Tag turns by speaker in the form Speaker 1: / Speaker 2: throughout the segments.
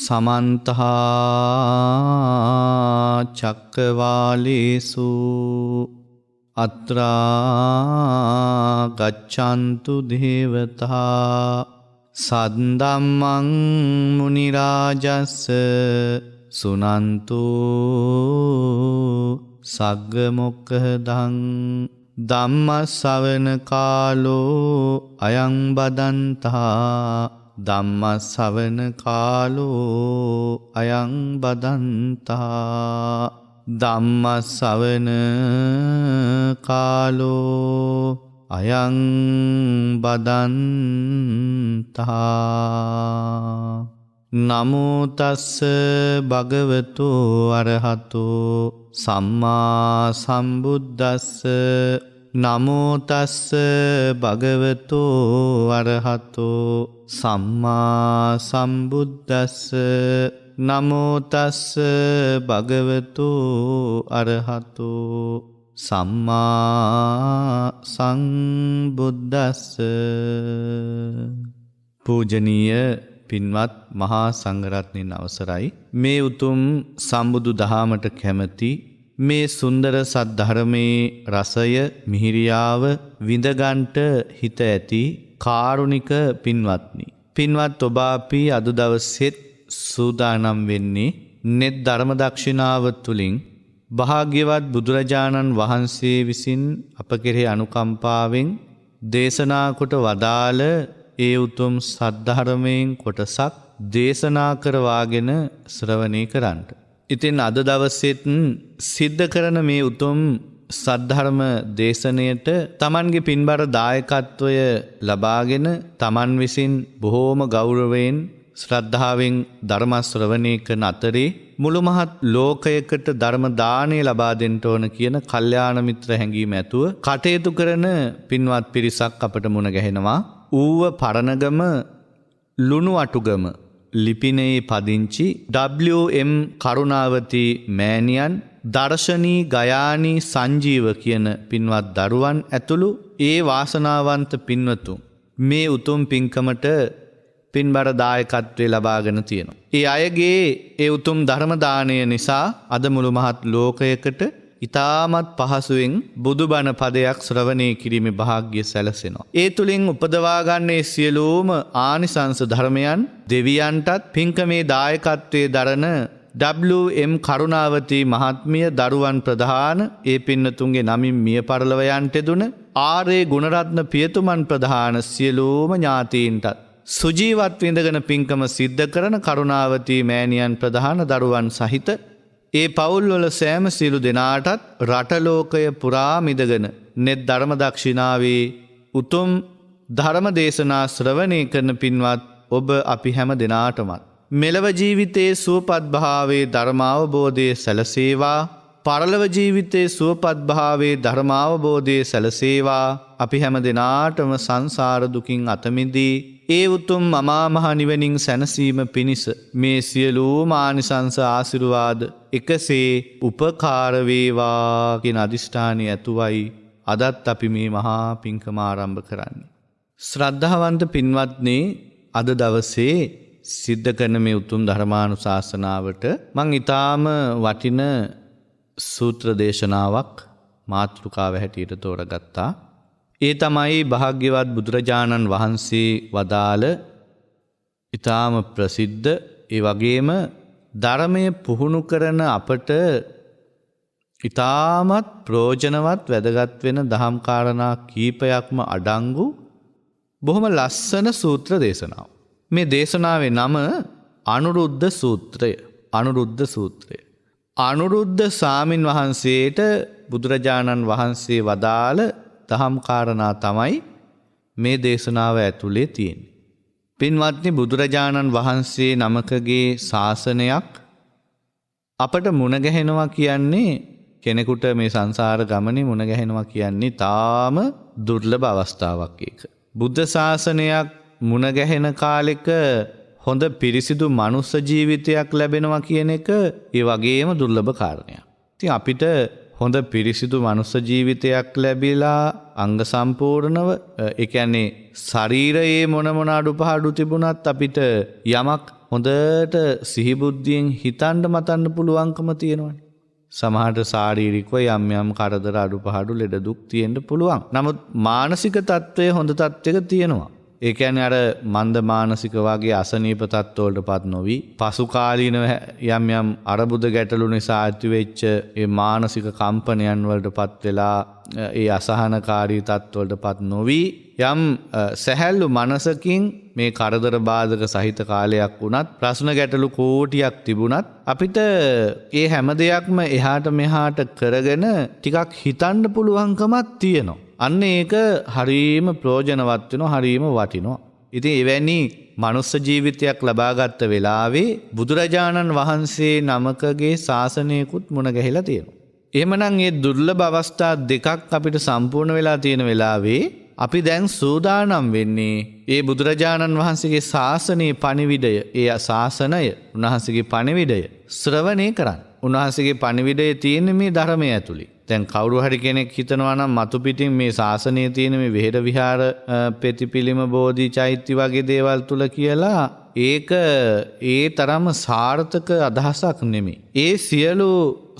Speaker 1: සමන්ත චක්කවාලේසු අත්‍රා ගච්ඡන්තු දේවතා සද්දම්මං මුනි රාජස්ස සුනන්තු සග්ග මොක්ඛදං ධම්ම ශ්‍රවණ කාලෝ අයං බදන්තා ධම්ම ශ්‍රවණ කාලෝ අයං බදන්තා ධම්ම ශ්‍රවණ කාලෝ අයං බදන්තා නමෝ තස්ස භගවතු අරහතෝ සම්මා සම්බුද්දස්ස නමෝ තස්ස භගවතු අරහතෝ සම්මා සම්බුද්දස්ස නමෝ තස්ස භගවතු අරහතෝ සම්මා සම්බුද්දස්ස. පූජනීය පින්වත් මහා සංඝරත්නයන් අවසරයි. මේ උතුම් සම්බුදු දහමට කැමැති මේ සුන්දර සද්ධර්මයේ රසය මිහිරියාව විඳගන්ට හිත ඇති කාරුණික පින්වත්නි. පින්වත් ඔබ අපි අද දවසෙත් සූදානම් වෙන්නේ නෙත් ධර්ම දක්ෂිනාව තුලින් භාග්‍යවත් බුදුරජාණන් වහන්සේ විසින් අප කෙරෙහි අනුකම්පාවෙන් දේශනා කොට වදාළ ඒ උතුම් සද්ධර්මයෙන් කොටසක් දේශනා කරවාගෙන ශ්‍රවණය කරන්නට. ඉතින් අද දවසෙත් සිද්ධ කරන මේ උතුම් සද්ධර්ම දේශනයට තමන්ගේ පින්බර දායකත්වය ලබාගෙන තමන් විසින් බොහෝම ගෞරවයෙන් ශ්‍රද්ධාවෙන් ධර්ම ශ්‍රවණය කරන අතරේ මුළු මහත් ලෝකයකට ධර්ම දාණය ලබා දෙන්න ඕන කියන කල්යාණ මිත්‍ර හැඟීම ඇතුව කටයුතු කරන පින්වත් පිරිසක් අපට මුණ ගැහෙනවා. ඌව පරණගම ලුණු අටුගම ලිපිනයේ පදිංචි WM කරුණාවති මෑණියන් දර්ශනී ගයානී සංජීව කියන පින්වත් දරුවන් ඇතුළු ඒ වාසනාවන්ත පින්වතුන් මේ උතුම් පින්කමට පින්බර දායකත්වය ලබාගෙන තියෙනවා. ඒ අයගේ ඒ උතුම් ධර්ම දාණය නිසා අද මුළු මහත් ලෝකයකට ඊ타මත් පහසුවෙන් බුදුබණ පදයක් ශ්‍රවණය කිරීමේ වාසනාව සැලසෙනවා. ඒ තුලින් උපදවා ගන්නේ සියලුම ආනිසංස ධර්මයන් දෙවියන්ටත් පින්කමේ දායකත්වයේ දරන WM කරුණාවති මහත්මිය දරුවන් ප්‍රධාන ඒ පින්නතුන්ගේ නමින් මිය පරලව යන්ට දුන ආරේ ගුණරත්න පියතුමන් ප්‍රධාන සියලුම ඥාතීන්ටත් සුජීවත් විඳගෙන පින්කම සිද්ධ කරන කරුණාවති මෑණියන් ප්‍රධාන දරුවන් සහිත ඒ පවුල්වල සෑම සියලු දෙනාටත් රට ලෝකය පුරා මිදගෙන නෙත් ධර්ම දක්ෂිනාවේ උතුම් ධර්ම දේශනා ශ්‍රවණය කරන පින්වත් ඔබ අපි හැම දෙනාටමත් මෙලව ජීවිතයේ සුවපත් භාවයේ ධර්මාවබෝධයේ සැලසේවා පරලොව ජීවිතයේ සුවපත් භාවයේ ධර්මාවබෝධයේ සැලසේවා අපි හැම දෙනාටම සංසාර දුකින් අත මිදී ඒ උතුම් අමා මහ නිවනින් සැනසීම පිණිස මේ සියලුම ආනිසංස ආශිර්වාද එකසේ උපකාර වේවා කියන අදිෂ්ඨානය ඇතුවයි අදත් අපි මේ මහා පින්කම ආරම්භ කරන්නේ. ශ්‍රද්ධාවන්ත පින්වත්නි, අද දවසේ සිද්ධ කරන මේ උතුම් ධර්මානුශාසනාවට මං ඊටාම වටින සූත්‍ර දේශනාවක් මාතෘකාව හැටියට තෝරගත්තා. ඒ තමයි භාග්‍යවත් බුදුරජාණන් වහන්සේ වදාළ ඊටාම ප්‍රසිද්ධ ඒ වගේම ධර්මය පුහුණු කරන අපට ඊටාමත් ප්‍රයෝජනවත් වැදගත් වෙන දහම් කාරණා කීපයක්ම අඩංගු බොහොම ලස්සන සූත්‍ර දේශනාවක්. මේ දේශනාවේ නම අනුරුද්ධ සූත්‍රය. අනුරුද්ධ සූත්‍රය. අනුරුද්ධ සාමින් වහන්සේට බුදුරජාණන් වහන්සේ වදාළ දහම් කාරණා තමයි මේ දේශනාව ඇතුලේ තියෙන්නේ. පින්වත්නි, බුදුරජාණන් වහන්සේ නමකගේ ශාසනයක් අපට මුණ ගැහෙනවා කියන්නේ කෙනෙකුට මේ සංසාර ගමනේ මුණ ගැහෙනවා කියන්නේ තාම දුර්ලභ අවස්ථාවක් ඒක. බුද්ධ ශාසනයක් මුණ ගැහෙන කාලෙක හොඳ පිරිසිදු මනුස්ස ජීවිතයක් ලැබෙනවා කියන එක ඒ වගේම දුර්ලභ කාරණයක්. ඉතින් අපිට හොඳ පිරිසිදු මනුස්ස ජීවිතයක් ලැබිලා අංග සම්පූර්ණව ඒ කියන්නේ ශරීරයේ මොන අඩුපාඩු තිබුණත් අපිට යමක් හොඳට සිහිබුද්ධියෙන් හිතන්න මතන්න පුළුවන්කම තියෙනවනේ. සමහරට ශාරීරිකව යම් යම් කරදර අඩුපහඩු ලෙඩ දුක් තියෙන්න පුළුවන්. නමුත් මානසික තත්ත්වය හොඳ තත්ත්වයක තියෙනවා. ඒ කියන්නේ අර මන්ද මානසික වගේ අසනීප තත්ත්වවලටපත් නොවි පසු කාලීනව යම් යම් අරබුද ගැටලු නිසා ඇතිවෙච්ච ඒ මානසික කම්පනයන් වලටපත් වෙලා ඒ අසහනකාරී තත්ත්වවලටපත් නොවි යම් සැහැල්ලු මනසකින් මේ කරදර බාධක සහිත කාලයක් වුණත් ප්‍රශ්න ගැටලු කෝටියක් තිබුණත් අපිට ඒ හැම දෙයක්ම එහාට මෙහාට කරගෙන ටිකක් හිතන්න පුළුවන්කමක් තියෙනවා. අන්න ඒක හරීම ප්‍රයෝජනවත් වෙනවා, හරීම වටිනවා. ඉතින් එවැනි මනුස්ස ජීවිතයක් ලබාගත් වෙලාවේ බුදුරජාණන් වහන්සේ නමකගේ ශාසනයකුත් මුණ ගැහිලා තියෙනවා. එහෙමනම් මේ දුර්ලභ අවස්ථා දෙකක් අපිට සම්පූර්ණ වෙලා තියෙන වෙලාවේ අපි දැන් සූදානම් වෙන්නේ ඒ බුදුරජාණන් වහන්සේගේ ශාසනයේ පණිවිඩය, ඒ ශාසනය, උන්වහන්සේගේ පණිවිඩය ශ්‍රවණය කරන්න. උන්වහන්සේගේ පණිවිඩය තියෙන්නේ මේ ධර්මය ඇතුළේ. දැන් කවුරු හරි කෙනෙක් හිතනවා නම් මතු පිටින් මේ ශාසනයේ තියෙන මේ විහෙර විහාර ප්‍රතිපිලිම බෝධි චෛත්‍ය වගේ දේවල් තුල කියලා ඒක ඒ තරම සාර්ථක අදහසක් නෙමෙයි. ඒ සියලු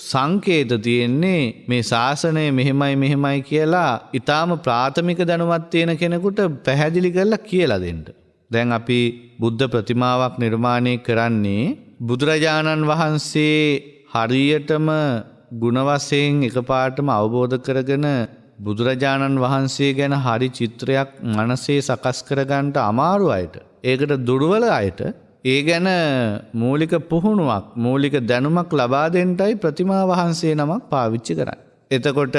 Speaker 1: සංකේත තියෙන්නේ මේ ශාසනය මෙහෙමයි කියලා ඊටාම ප්‍රාථමික දැනුමක් තියෙන කෙනෙකුට පැහැදිලි කරලා කියලා දෙන්න. දැන් අපි බුද්ධ ප්‍රතිමාවක් නිර්මාණය කරන්නේ බුදුරජාණන් වහන්සේ හරියටම ගුණ වශයෙන් එකපාරටම අවබෝධ කරගෙන බුදුරජාණන් වහන්සේ ගැන හරි චිත්‍රයක් මනසේ සකස් කරගන්න අමාරු අයට, ඒකට දුර්වල අයට ඒ ගැන මූලික පුහුණුවක්, මූලික දැනුමක් ලබා දෙන්නයි ප්‍රතිමා වහන්සේ නමක් පාවිච්චි කරන්නේ. එතකොට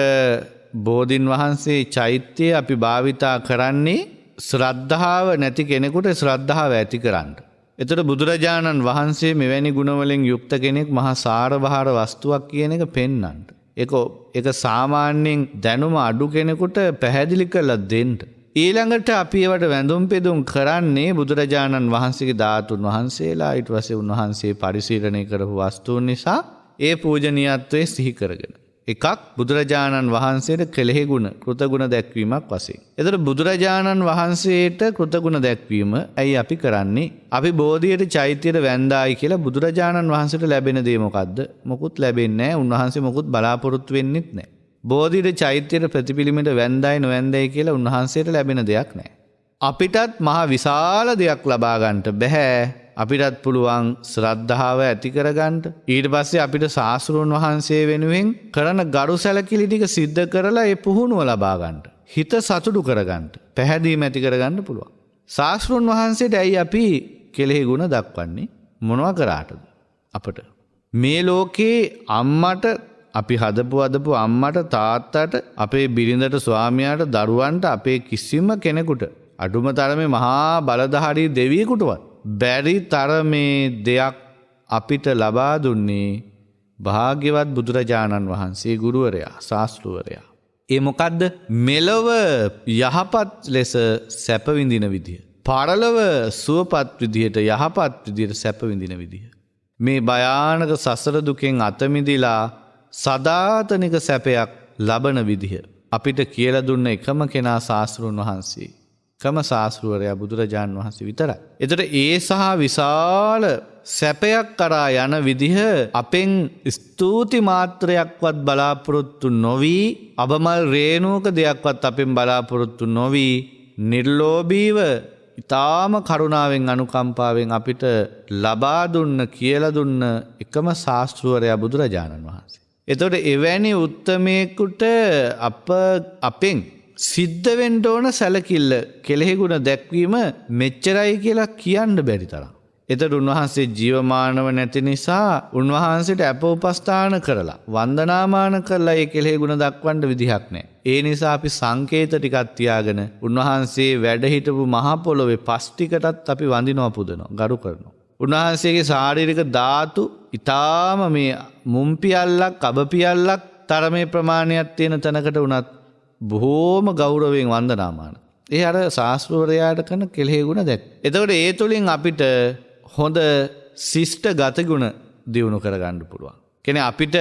Speaker 1: බෝධින් වහන්සේ චෛත්‍යය අපි භාවිතා කරන්නේ ශ්‍රද්ධාව නැති කෙනෙකුට ශ්‍රද්ධාව ඇති කරන්න. එතකොට බුදුරජාණන් වහන්සේ මෙවැනි ගුණවලින් යුක්ත කෙනෙක් මහා සාරභාර වස්තුවක් කියන එක පෙන්වන්න. ඒක සාමාන්‍යයෙන් දැනුම අඩු කෙනෙකුට පැහැදිලි කරලා දෙන්න. ඊළඟට අපි ඒවට වැඳුම් පෙදුම් කරන්නේ බුදුරජාණන් වහන්සේගේ ධාතුන් වහන්සේලා, ඊට පස්සේ උන්වහන්සේ පරිශීලනය කරපු වස්තුන් නිසා ඒ පූජනීයත්වයේ සිහි කරගෙන. එකක් බුදුරජාණන් වහන්සේට කෙලෙහි ගුණ, කෘතගුණ දැක්වීමක් වශයෙන්. එතකොට බුදුරජාණන් වහන්සේට කෘතගුණ දැක්වීම ඇයි අපි කරන්නේ? අපි බෝධියට චෛත්‍යයට වැඳායි කියලා බුදුරජාණන් වහන්සේට ලැබෙන දේ මොකද්ද? මොකුත් ලැබෙන්නේ නැහැ. උන්වහන්සේ මොකුත් බලාපොරොත්තු වෙන්නෙත් නැහැ. බෝධියට චෛත්‍යයට ප්‍රතිපිලිමට වැඳායි නොවැඳායි කියලා උන්වහන්සේට ලැබෙන දෙයක් නැහැ. අපිටත් මහා විශාල දෙයක් ලබා ගන්නට බෑ. අපිටත් පුළුවන් ශ්‍රද්ධාව ඇති කරගන්න. ඊට පස්සේ අපිට ශාස්ත්‍රඥ වහන්සේ වෙනුවෙන් කරන ගරු සැලකිලි ටික සිද්ධ කරලා ඒ පුහුණුව ලබා ගන්න. හිත සතුටු කරගන්න, පැහැදීම ඇති කරගන්න පුළුවන්. ශාස්ත්‍රඥ වහන්සේට ඇයි අපි කෙලෙහි ගුණ දක්වන්නේ? මොනවා කරාටද? අපට මේ ලෝකේ අම්මට, අපි හදපු අම්මට, තාත්තට, අපේ බිරිඳට, ස්වාමියාට, දරුවන්ට, අපේ කිසිම කෙනෙකුට, අඩුම තරමේ මහා බලධාරී දෙවියෙකුටවත් බැරි තරමේ දෙයක් අපිට ලබා දුන්නේ භාග්‍යවත් බුදුරජාණන් වහන්සේ, ගුරුවරයා, ශාස්ත්‍රවරයා. ඒ මොකද්ද? මෙලව යහපත් ලෙස සැප විඳින විදිය, පරලොව සුවපත් විදියට, යහපත් විදියට සැප විඳින විදිය. මේ භයානක සසර දුකෙන් අත මිදලා සදාතනික සැපයක් ලබන විදිහ අපිට කියලා දුන්න එකම කෙනා ශාස්ත්‍රඥ වහන්සේ. කම ශාස්ත්‍රවරයා බුදුරජාණන් වහන්සේ විතරයි. එතකොට ඒ සහ විශාල සැපයක් කරා යන විදිහ අපෙන් ස්තුති මාත්‍රයක්වත් බලාපොරොත්තු නොවි, අබමල් රේණුවක දෙයක්වත් අපෙන් බලාපොරොත්තු නොවි, නිර්ලෝභීව ඊටාම කරුණාවෙන් අනුකම්පාවෙන් අපිට ලබා දුන්න, කියලා දුන්න එකම ශාස්ත්‍රවරයා බුදුරජාණන් වහන්සේ. එතකොට එවැනි උත්තමයෙකුට අපෙන් සිද්ධ වෙන්න ඕන සැලකිල්ල, කෙලෙහි ගුණ දැක්වීම මෙච්චරයි කියලා කියන්න බැරි තරම්. එතකොට උන්වහන්සේ ජීවමානව නැති නිසා උන්වහන්සේට අප උපස්ථාන කරලා, වන්දනාමාන කරලා ඒ කෙලෙහි ගුණ දක්වන්න විදිහක් නැහැ. ඒ නිසා අපි සංකේත ටිකක් තියාගෙන උන්වහන්සේ වැඩ හිටපු මහ පොළොවේ පස් ටිකටත් අපි වඳිනවා, පුදනවා, ගරු කරනවා. උන්වහන්සේගේ ශාරීරික ධාතු ඊටාම මේ මුම්පියල්ලක්, අබපියල්ලක් තරමේ ප්‍රමාණයක් තියෙන තැනකට උනත් බොහෝම ගෞරවයෙන් වන්දනාමාන. ඒ අර ශාස්ත්‍රවරයාට කරන කෙලෙහි ගුණ දැක්. එතකොට ඒ තුලින් අපිට හොඳ ශිෂ්ට ගතිගුණ දියුණු කරගන්න පුළුවන්. කියන්නේ අපිට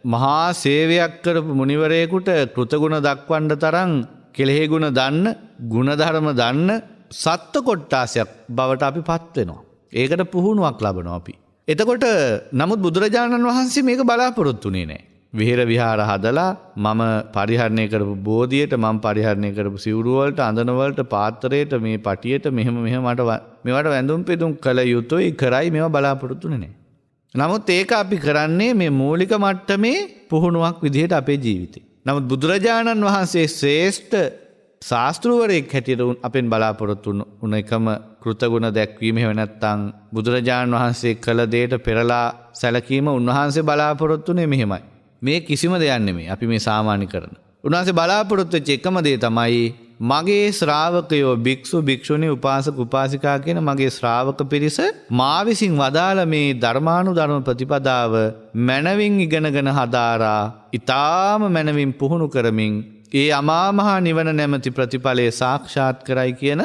Speaker 1: මහා සේවයක් කරපු මුනිවරයෙකුට කෘතගුණ දක්වන්න තරම් කෙලෙහි ගුණ දන්න, ගුණධර්ම දන්න සත්ත්ව කොට්ටාසයක් බවට අපිපත් වෙනවා. ඒකට පුහුණුවක් ලබනවා අපි. එතකොට නමුත් බුදුරජාණන් වහන්සේ මේක බලාපොරොත්තුනේ නැහැ. විහෙර විහාර හදලා මම පරිහරණය කරපු බෝධියට මම පරිහරණය කරපු සිවුරු වලට අඳන වලට පාත්‍රයට මේ පටියට මෙහෙම මට මේවට වැඳුම් පිදුම් කළ යුතුයි කරයි මේවා බලාපොරොත්තුනේ නැහැ. නමුත් ඒක අපි කරන්නේ මේ මූලික මට්ටමේ පුහුණුවක් විදිහට අපේ ජීවිතේ. නමුත් බුදුරජාණන් වහන්සේ ශ්‍රේෂ්ඨ ශාස්ත්‍රවරයෙක් හැටියට අපෙන් බලාපොරොත්තු වුණ එකම කෘතගුණ දැක්වීම එහෙම නැත්නම් බුදුරජාණන් වහන්සේ කළ දෙයට පෙරලා සැලකීම උන්වහන්සේ බලාපොරොත්තුනේ මෙහෙමයි. මේ කිසිම දෙයක් නෙමෙයි අපි මේ සාමාන්‍ය කරන. උන්වහන්සේ බලාපොරොත්තු වෙච්ච එකම දේ තමයි මගේ ශ්‍රාවකයෝ භික්ෂු භික්ෂුණී උපාසක උපාසිකා කියන මගේ ශ්‍රාවක පිරිස මා විසින් වදාළ මේ ධර්මානුධර්ම ප්‍රතිපදාව මනවින් ඉගෙනගෙන හදාරා ඊටාම මනවින් පුහුණු කරමින් ඒ අමා මහ නිවන නැමැති ප්‍රතිඵලයේ සාක්ෂාත් කරයි කියන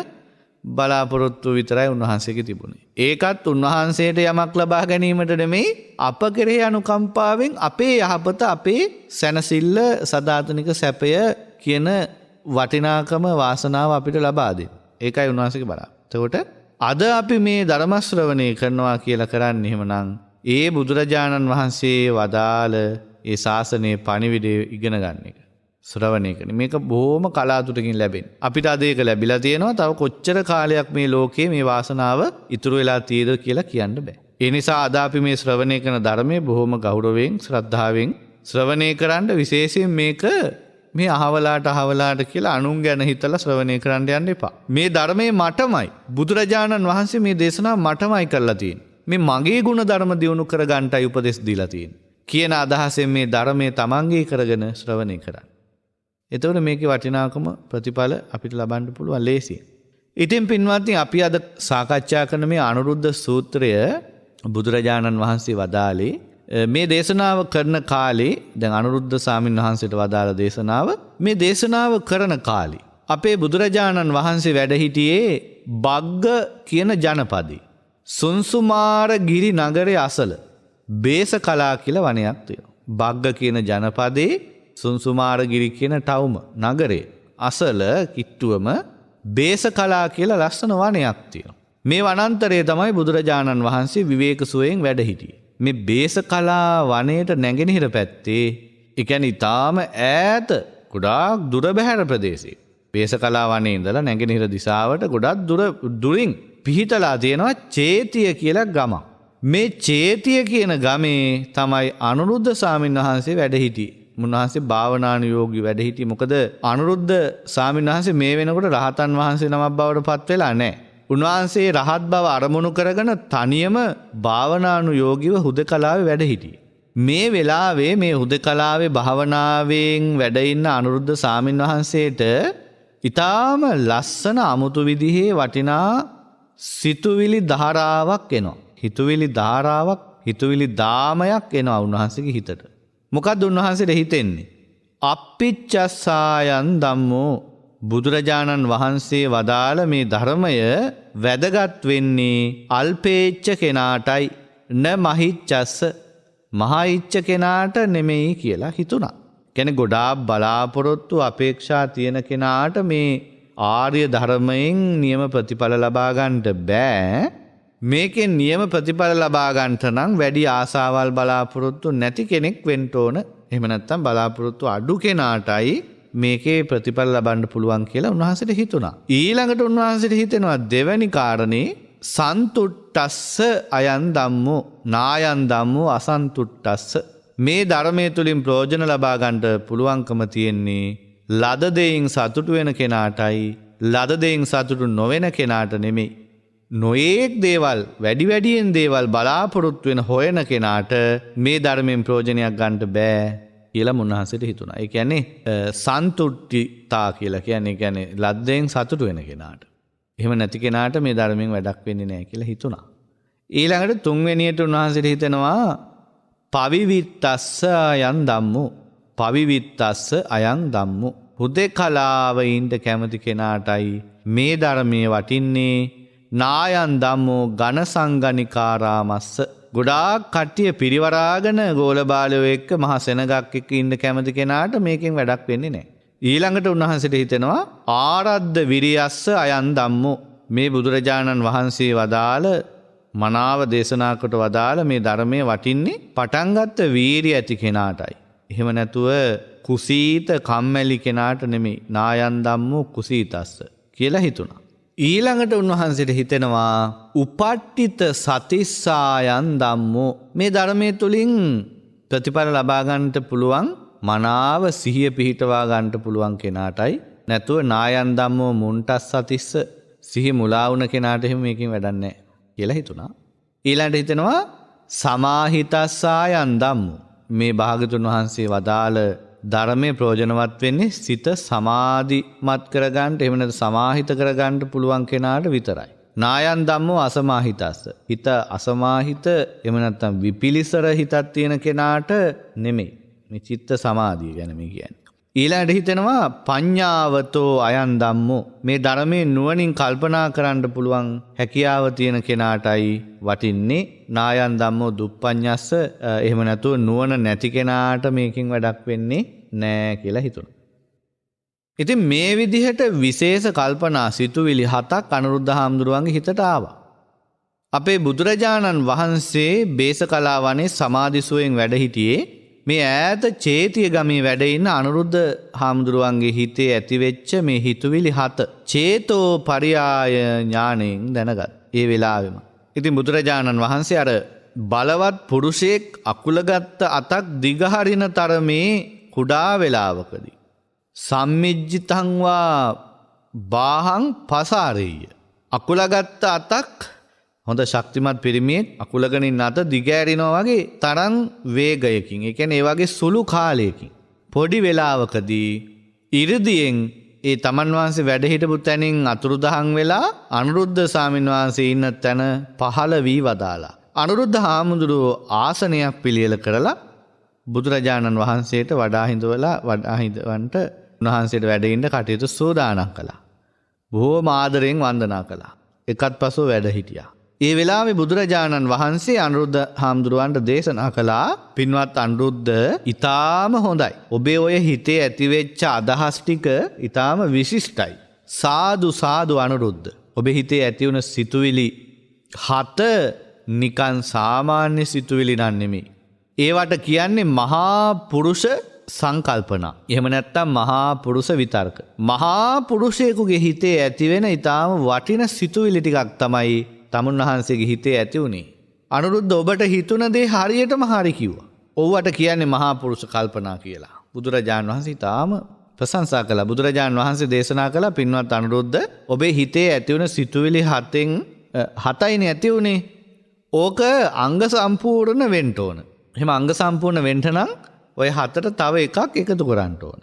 Speaker 1: බලාපොරොත්තු විතරයි උන්වහන්සේගේ තිබුණේ. ඒකත් උන්වහන්සේට යමක් ලබා ගැනීමට නෙමෙයි අප කෙරෙහි අනුකම්පාවෙන් අපේ යහපත අපේ සැනසෙල්ල සදාතනික සැපය කියන වටිනාකම වාසනාව අපිට ලබා දෙන්න. ඒකයි උන්වහන්සේගේ බලාපොරොත්තු. එතකොට අද අපි මේ ධර්ම ශ්‍රවණය කරනවා කියලා කරන්නේ එහෙමනම් ඒ බුදුරජාණන් වහන්සේ වදාළ ඒ ශාසනයේ පණිවිඩය ඉගෙන ගන්න එක. ශ්‍රවණය කරන මේක බොහොම කලාතුරකින් ලැබෙන. අපිට අද ඒක ලැබිලා තියෙනවා. තව කොච්චර කාලයක් මේ ලෝකයේ මේ වාසනාව ඉතුරු වෙලා තියෙද කියලා කියන්න බෑ. ඒ නිසා අද අපි මේ ශ්‍රවණය කරන ධර්මයේ බොහොම ගෞරවයෙන් ශ්‍රද්ධාවෙන් ශ්‍රවණය කරන්න විශේෂයෙන් මේක මේ අහවලාට කියලා අනුන් ගැන හිතලා ශ්‍රවණය කරන්න යන්න එපා. මේ ධර්මයේ මටමයි බුදුරජාණන් වහන්සේ මේ දේශනාව මටමයි කරලා තියෙන්නේ. මේ මගේ ගුණ ධර්ම දියුණු කර ගන්නටයි උපදෙස් දීලා තියෙන්නේ. කියන අදහසෙන් මේ ධර්මයේ තමන්ගේ කරගෙන ශ්‍රවණය කරන්න. එතකොට මේකේ වටිනාකම ප්‍රතිඵල අපිට ලබන්න පුළුවන් ලේසියෙන්. ඉතින් පින්වත්නි අපි අද සාකච්ඡා කරන මේ අනුරුද්ධ සූත්‍රය බුදුරජාණන් වහන්සේ වදාළේ මේ දේශනාව කරන කාලේ දැන් අනුරුද්ධ සාමින් වහන්සේට වදාළ දේශනාව මේ දේශනාව කරන කාලේ අපේ බුදුරජාණන් වහන්සේ වැඩ සිටියේ බග්ග කියන ජනපදේ සුන්සුමාර ගිරි නගරයේ අසල බේසකලා කියලා වනයක් තියෙනවා. බග්ග කියන ජනපදේ සුන්සුමාරගිරි කියන ටවුම නගරේ අසල කිට්ටුවම බේසකලා කියලා ලස්සන වනයක් තියෙනවා. මේ වනාන්තරයේ තමයි බුදුරජාණන් වහන්සේ විවේක සුවයෙන් වැඩ සිටියේ. මේ බේසකලා වනයේට නැගෙනහිර පැත්තේ ඒ කියන්නේ ඊටාම ඈත ගොඩාක් දුර බැහැර ප්‍රදේශේ. බේසකලා වනයේ ඉඳලා නැගෙනහිර දිශාවට ගොඩක් දුරින් පිහිටලා තියෙනවා චේතිය කියලා ගම. මේ චේතිය කියන ගමේ තමයි අනුරුද්ධ ස්වාමීන් වහන්සේ වැඩ සිටියේ. උන්වහන්සේ භාවනානුයෝගී වැඩ සිටි. මොකද අනුරුද්ධ ස්වාමීන් වහන්සේ මේ වෙනකොට රහතන් වහන්සේ නමක් බවට පත් වෙලා නැහැ. උන්වහන්සේ රහත් බව අරමුණු කරගෙන තනියම භාවනානුයෝගීව හුදකලාවේ වැඩ සිටියේ. මේ වෙලාවේ මේ හුදකලාවේ භාවනාවෙන් වැඩ ඉන්න අනුරුද්ධ ස්වාමීන් වහන්සේට ඊටාම ලස්සන අමුතු විදිහේ වටිනා සිතුවිලි ධාරාවක් එනවා. හිතුවිලි දාමයක් එනවා උන්වහන්සේගේ හිතට. මොකක්ද උන්වහන්සේට හිතෙන්නේ? අප්පිච්චස්සායන් ධම්මෝ බුදුරජාණන් වහන්සේ වදාළ මේ ධර්මය වැදගත් වෙන්නේ අල්පේච්ඡ කෙනාටයි න මහිච්ඡස්ස මහයිච්ඡ කෙනාට නෙමෙයි කියලා හිතුණා. කියන්නේ ගොඩාක් බලාපොරොත්තු අපේක්ෂා තියෙන කෙනාට මේ ආර්ය ධර්මයෙන් නියම ප්‍රතිඵල ලබා ගන්නට බෑ. මේකෙන් නියම ප්‍රතිඵල ලබා ගන්නට නම් වැඩි ආසාවල් බලාපොරොත්තු නැති කෙනෙක් වෙන්න ඕන. එහෙම නැත්නම් බලාපොරොත්තු අඩු කෙනාටයි මේකේ ප්‍රතිඵල ලබන්න පුළුවන් කියලා උන්වහන්සේට හිතුණා. ඊළඟට උන්වහන්සේට හිතෙනවා දෙවැනි කාරණේ සන්තුට්ටස්ස අයන් ධම්මෝ නායන් ධම්මෝ අසන්තුට්ටස්ස මේ ධර්මයේ තුලින් ප්‍රයෝජන ලබා ගන්නට පුළුවන්කම තියෙන්නේ ලද දෙයින් සතුටු වෙන කෙනාටයි ලද දෙයින් සතුටු නොවන කෙනාට නෙමෙයි. නොයේක් දේවල් වැඩියෙන් දේවල් බලාපොරොත්තු වෙන හොයන කෙනාට මේ ධර්මයෙන් ප්‍රයෝජනයක් ගන්නට බෑ කියලා මුන්නහසෙට හිතුණා. ඒ කියන්නේ සන්තුට්ඨිතා කියලා කියන්නේ ලද්දෙන් සතුටු වෙන කෙනාට. එහෙම නැති කෙනාට මේ ධර්මයෙන් වැඩක් වෙන්නේ නැහැ කියලා හිතුණා. ඊළඟට තුන්වෙනියට උන්වහන්සේට හිතෙනවා පවිවිත්තස්ස අයං ධම්මෝ. පවිවිත්තස්ස අයං ධම්මෝ. හුදේකලාව ඉන්න කැමති කෙනාටයි මේ ධර්මයේ වටින්නේ. නායන් ධම්මෝ ඝන සංගනිකාරාමස්ස. ගොඩාක් කට්ටිය පිරිවරාගෙන ගෝලබාලයෝ එක්ක මහ සෙනගක් එක්ක ඉන්න කැමති කෙනාට මේකෙන් වැඩක් වෙන්නේ නැහැ. ඊළඟට උන්වහන්සේට හිතෙනවා ආරද්ධ විරියස්ස අයන් ධම්මෝ. මේ බුදුරජාණන් වහන්සේ වදාළ මනාව දේශනා කොට වදාළ මේ ධර්මයේ වටින්නේ පටන් ගත්ත වීරිය ඇති කෙනාටයි. එහෙම නැතුව කුසීත කම්මැලි කෙනාට නෙමෙයි. නායන් ධම්මෝ කුසීතස්ස කියලා හිතුණා. ඊළඟට උන්වහන්සේට හිතෙනවා උපට්ඨිත සතිස්සායන් ධම්මෝ මේ ධර්මයේ තුලින් ප්‍රතිඵල ලබා ගන්නට පුළුවන් මනාව සිහිය පිහිටවා ගන්නට පුළුවන් කෙනාටයි. නැතුව නායන් ධම්මෝ මුන්ටස් සතිස්ස සිහිය මුලා වුණ කෙනාට එහෙම මේකෙන් වැඩක් නැහැ කියලා හිතුණා. ඊළඟට හිතෙනවා සමාහිතස්සායන් ධම්මෝ මේ භාගතුන් වහන්සේ වදාළ ධර්මයේ ප්‍රයෝජනවත් වෙන්නේ සිත සමාධිමත් කරගන්න එහෙම නැත්නම් සමාහිත කරගන්න පුළුවන් කෙනාට විතරයි. නායන් ධම්මෝ අසමාහිතස්ස. හිත අසමාහිත එහෙම නැත්නම් විපිලිසර හිතක් තියෙන කෙනාට නෙමෙයි. මේ චිත්ත සමාධිය ගැන මේ කියන්නේ. ඊළඟට හිතෙනවා පඤ්ඤාවතෝ අයන් ධම්මෝ මේ ධර්මයේ නුවණින් කල්පනා කරන්න පුළුවන් හැකියාව තියෙන කෙනාටයි වටින්නේ. නායන් ධම්මෝ දුප්පඤ්ඤස්ස එහෙම නැතුව නුවණ නැති කෙනාට මේකෙන් වැඩක් වෙන්නේ නැහැ කියලා හිතුණා. ඉතින් මේ විදිහට විශේෂ කල්පනා සිතුවිලි 7ක් අනුරුද්ධ හාමුදුරුවන්ගේ හිතට ආවා. අපේ බුදුරජාණන් වහන්සේ බේසකලා වනේ සමාධිසුවෙන් වැඩ හිටියේ මේ ඈත චේතිය ගමේ වැඩ ඉන්න අනුරුද්ධ හාමුදුරුවන්ගේ හිතේ ඇතිවෙච්ච මේ හිතුවිලි 7 චේතෝ පරියාය ඥාණයෙන් දැනගත්. ඒ වෙලාවෙම. ඉතින් බුදුරජාණන් වහන්සේ අර බලවත් පුරුෂයෙක් අකුලගත් අතක් දිගහරින තරමේ කුඩා වෙලාවකදී සම්මිජ්ජිතං වා බාහං පසාරෙය්‍ය අකුලගත් අතක් හොඳ ශක්තිමත් පිරිමියෙක් අකුලගනින් අත දිගෑරිනවා වගේ තරම් වේගයකින් ඒ කියන්නේ ඒ වගේ සුළු කාලයකින් පොඩි වෙලාවකදී 이르දියෙන් ඒ තමන් වහන්සේ වැඩ හිටපු තැනින් අතුරුදහන් වෙලා අනුරුද්ධ ස්වාමීන් වහන්සේ ඉන්න තැන පහළ වී වදාලා. අනුරුද්ධ හාමුදුරුවෝ ආසනයක් පිළියෙල කරලා බුදුරජාණන් වහන්සේට වඩා හිඳවන්ට උන්වහන්සේට වැඩ ඉන්න කටයුතු සූදානම් කළා. බොහෝම ආදරයෙන් වන්දනා කළා. එකත් පසුව වැඩ හිටියා. ඒ වෙලාවේ බුදුරජාණන් වහන්සේ අනුරුද්ධ හාමුදුරුවන්ට දේශනා කළා පින්වත් අනුරුද්ධ ඊටාම හොඳයි. ඔබේ ඔය හිතේ ඇතිවෙච්ච අදහස් ටික ඊටාම විශිෂ්ටයි. සාදු සාදු අනුරුද්ධ. ඔබේ හිතේ ඇති වුණ සිතුවිලි 7 නිකන් සාමාන්‍ය සිතුවිලි නන් නෙමෙයි. ඒවට කියන්නේ මහා පුරුෂ සංකල්පනා. එහෙම නැත්නම් මහා පුරුෂ විතර්ක. මහා පුරුෂයෙකුගේ හිතේ ඇතිවෙන ඊටාම වටින සිතුවිලි ටිකක් තමයි තමුන්වහන්සේගේ හිතේ ඇති වුණේ. අනුරුද්ධ ඔබට හිතුණ දේ හරියටම හරි කිව්වා. ඔව්වට කියන්නේ මහා පුරුෂ කල්පනා කියලා. බුදුරජාණන් වහන්සේ තාම ප්‍රශංසා කළා. බුදුරජාණන් වහන්සේ දේශනා කළා පින්වත් අනුරුද්ධ ඔබේ හිතේ ඇති වුණ සිතුවිලි 7යිනේ ඇති වුණේ. ඕක අංග සම්පූර්ණ වෙන්න ඕන. එහෙම අංග සම්පූර්ණ වෙන්න නම් ඔය 7ට තව එකක් එකතු කරන්න ඕන.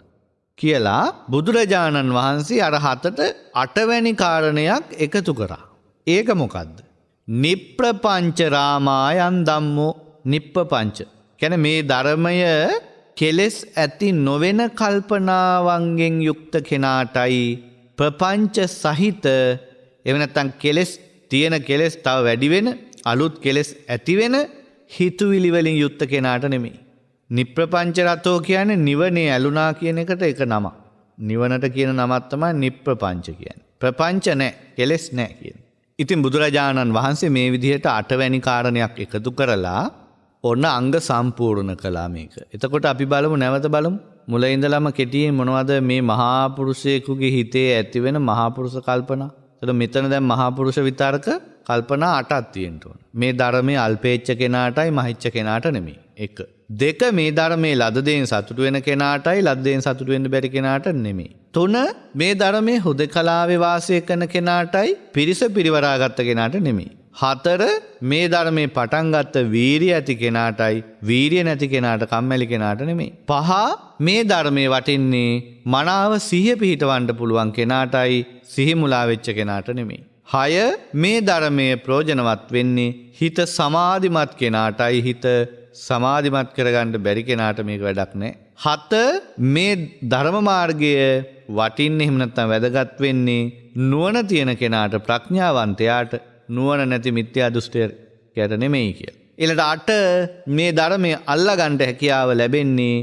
Speaker 1: කියලා බුදුරජාණන් වහන්සේ අර 7ට 8වැනි කාරණයක් එකතු කරා. ඒක මොකද්ද? නිප්පංච රාමායන් ධම්මෝ නිප්පංච. කියන්නේ මේ ධර්මය කෙලෙස් ඇති නොවන කල්පනාවන්ගෙන් යුක්ත කෙනාටයි ප්‍රපංච සහිත එහෙම නැත්නම් කෙලෙස් තියෙන කෙලෙස් තව වැඩි වෙන අලුත් කෙලෙස් ඇති වෙන හිතුවිලි වලින් යුක්ත කෙනාට නෙමෙයි. නිප්පංච රතෝ කියන්නේ නිවනේ ඇලුනා කියන එකට එක නමක්. නිවනට කියන නමක් තමයි නිප්පංච කියන්නේ. ප්‍රපංච නැහැ, කෙලෙස් නැහැ කියන්නේ. ඉතින් බුදුරජාණන් වහන්සේ මේ විදිහට 8වැනි කාරණයක් එකතු කරලා ඔන්න අංග සම්පූර්ණ කළා මේක. එතකොට අපි බලමු නැවත බලමු. මුල ඉඳලම කෙටියෙන් මොනවද මේ මහා පුරුෂයෙකුගේ හිතේ ඇති වෙන මහා පුරුෂ කල්පනා. එතකොට මෙතන දැන් මහා පුරුෂ විතරක කල්පනා 8ක් තියෙන්න ඕන. මේ ධර්මයේ අල්පේච්ඡ කෙනාටයි මහිච්ඡ කෙනාට නෙමෙයි. 1. 2 මේ ධර්මයේ ලද දෙයින් සතුටු වෙන කෙනාටයි ලද දෙයින් සතුටු වෙන්න බැරි කෙනාට නෙමෙයි. 3 මේ ධර්මයේ හුදකලාවේ වාසය කරන කෙනාටයි පිරිස පිරිවරාගත්ත කෙනාට නෙමෙයි. 4 මේ ධර්මයේ පටන් ගත්ත වීරිය ඇති කෙනාටයි වීරිය නැති කෙනාට කම්මැලි කෙනාට නෙමෙයි. 5 මේ ධර්මයේ වටින්නේ මනාව සිහිය පිහිටවන්න පුළුවන් කෙනාටයි සිහි මුලා වෙච්ච කෙනාට නෙමෙයි. 6 මේ ධර්මයේ ප්‍රයෝජනවත් වෙන්නේ හිත සමාධිමත් කෙනාටයි හිත සමාධිමත් කරගන්න බැරි කෙනාට මේක වැඩක් නැහැ. 7 මේ ධර්ම මාර්ගය වටින්නේ එහෙම නැත්නම් වැදගත් වෙන්නේ නුවණ තියෙන කෙනාට ප්‍රඥාවන්තයාට නුවණ නැති මිත්‍යා දෘෂ්ටියට නෙමෙයි කියලා. ඊළඟට 8 මේ ධර්මයේ අල්ලගන්න හැකියාව ලැබෙන්නේ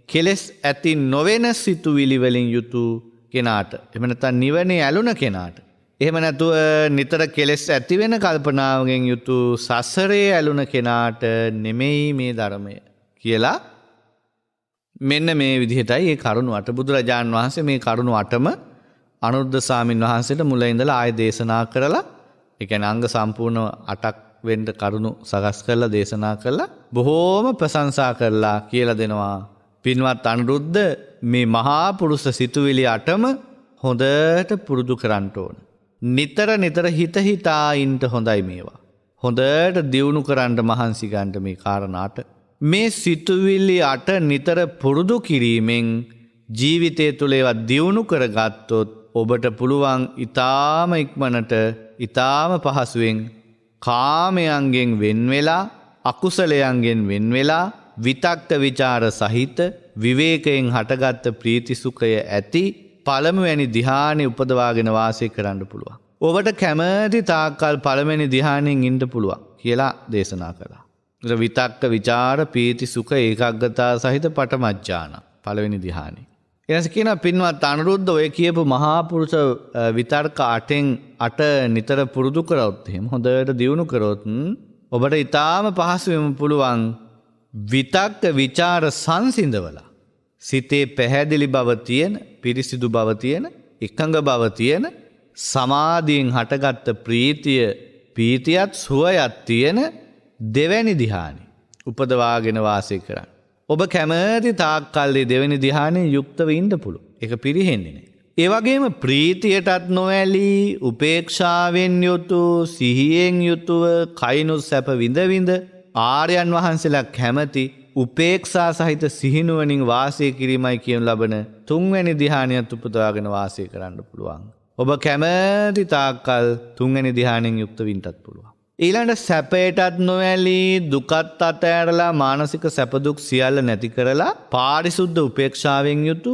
Speaker 1: කෙලෙස් ඇති නොවන සිතුවිලි වලින් යුතු කෙනාට. එහෙම නැත්නම් නිවනේ ඇලුන කෙනාට. එහෙම නැතුව නිතර කෙලෙස් ඇති වෙන කල්පනාවකින් යුතු සසරේ ඇලුන කෙනාට නෙමෙයි මේ ධර්මය කියලා මෙන්න මේ විදිහටයි මේ කරුණු 8 බුදුරජාන් වහන්සේ මේ කරුණු 8ම අනුරුද්ධ ස්වාමීන් වහන්සේට මුල ඉඳලා ආයෙ දේශනා කරලා ඒ කියන්නේ අංග සම්පූර්ණ 8ක් වෙන්න කරුණු සකස් කරලා දේශනා කරලා බොහෝම ප්‍රශංසා කරලා කියලා දෙනවා. පින්වත් අනුරුද්ධ මේ මහා පුරුෂ සිතුවිලි 8ම හොඳට පුරුදු කරන්න ඕන. නිතර නිතර හිතා ඉන්න හොඳයි මේවා. හොඳට දියුණු කරන්න මහන්සි ගන්න මේ කාරණාට. මේ සිතුවිලි 8 නිතර පුරුදු කිරීමෙන් ජීවිතය තුළ ඒවා දියුණු කරගත්තොත් ඔබට පුළුවන් ඊටාම ඉක්මනට ඊටාම පහසුවෙන් කාමයන්ගෙන් වෙන් වෙලා අකුසලයන්ගෙන් වෙන් වෙලා විතක්ක ਵਿਚාර සහිත විවේකයෙන් හටගත්ත ප්‍රීති සුඛය ඇති පළමුවැනි ධ්‍යානෙ උපදවාගෙන වාසය කරන්න පුළුවන්. ඔබට කැමති තාක්කල් පළමුවැනි ධ්‍යානෙන් ඉන්න පුළුවන් කියලා දේශනා කළා. විතක්ක ਵਿਚාර ප්‍රීති සුඛ ඒකාග්‍රතාව සහිත පඨමඥාන පළවෙනි ධ්‍යානෙ. එනස කියන පින්වත් අනුරුද්ධ ඔය කියපු මහා පුරුෂ විතර්ක 8න් 8 නිතර පුරුදු කරොත් එහෙම හොඳට දියුණු කරොත් ඔබට ඊටාම පහසුවෙන් පුළුවන් විතක්ක ਵਿਚාර සංසිඳවලා සිතේ පැහැදිලි බව තියෙන පිරිසිදු බව තියෙන එකඟ බව තියෙන සමාධියෙන් හටගත්ත පීතියත් සුවයත් තියෙන දෙවැනි ධ්‍යානෙ උපදවාගෙන වාසය කරන්න. ඔබ කැමති තාක්කල් දෙවෙනි ධ්‍යානෙන් යුක්තව ඉන්න පුළුවන්. ඒක පිරෙන්නේ නැහැ. ඒ වගේම ප්‍රීතියටත් නොඇලී උපේක්ෂාවෙන් යුතු සිහියෙන් යුතුව කයිනු සැප විඳ ආර්යයන් වහන්සේලා කැමති උපේක්ෂා සහිත සිහිනුවණින් වාසය කිරීමයි කියන ලබන තුන්වැනි ධ්‍යානියත් උපදවාගෙන වාසය කරන්න පුළුවන්. ඔබ කැමති තාක්කල් තුන්වැනි ධ්‍යානෙන් යුක්ත වෙන්නත් පුළුවන්. ඊළඟ සැපයටත් නොඇලී දුකත් අතෑරලා මානසික සැප දුක් සියල්ල නැති කරලා පාරිශුද්ධ උපේක්ෂාවෙන් යුතු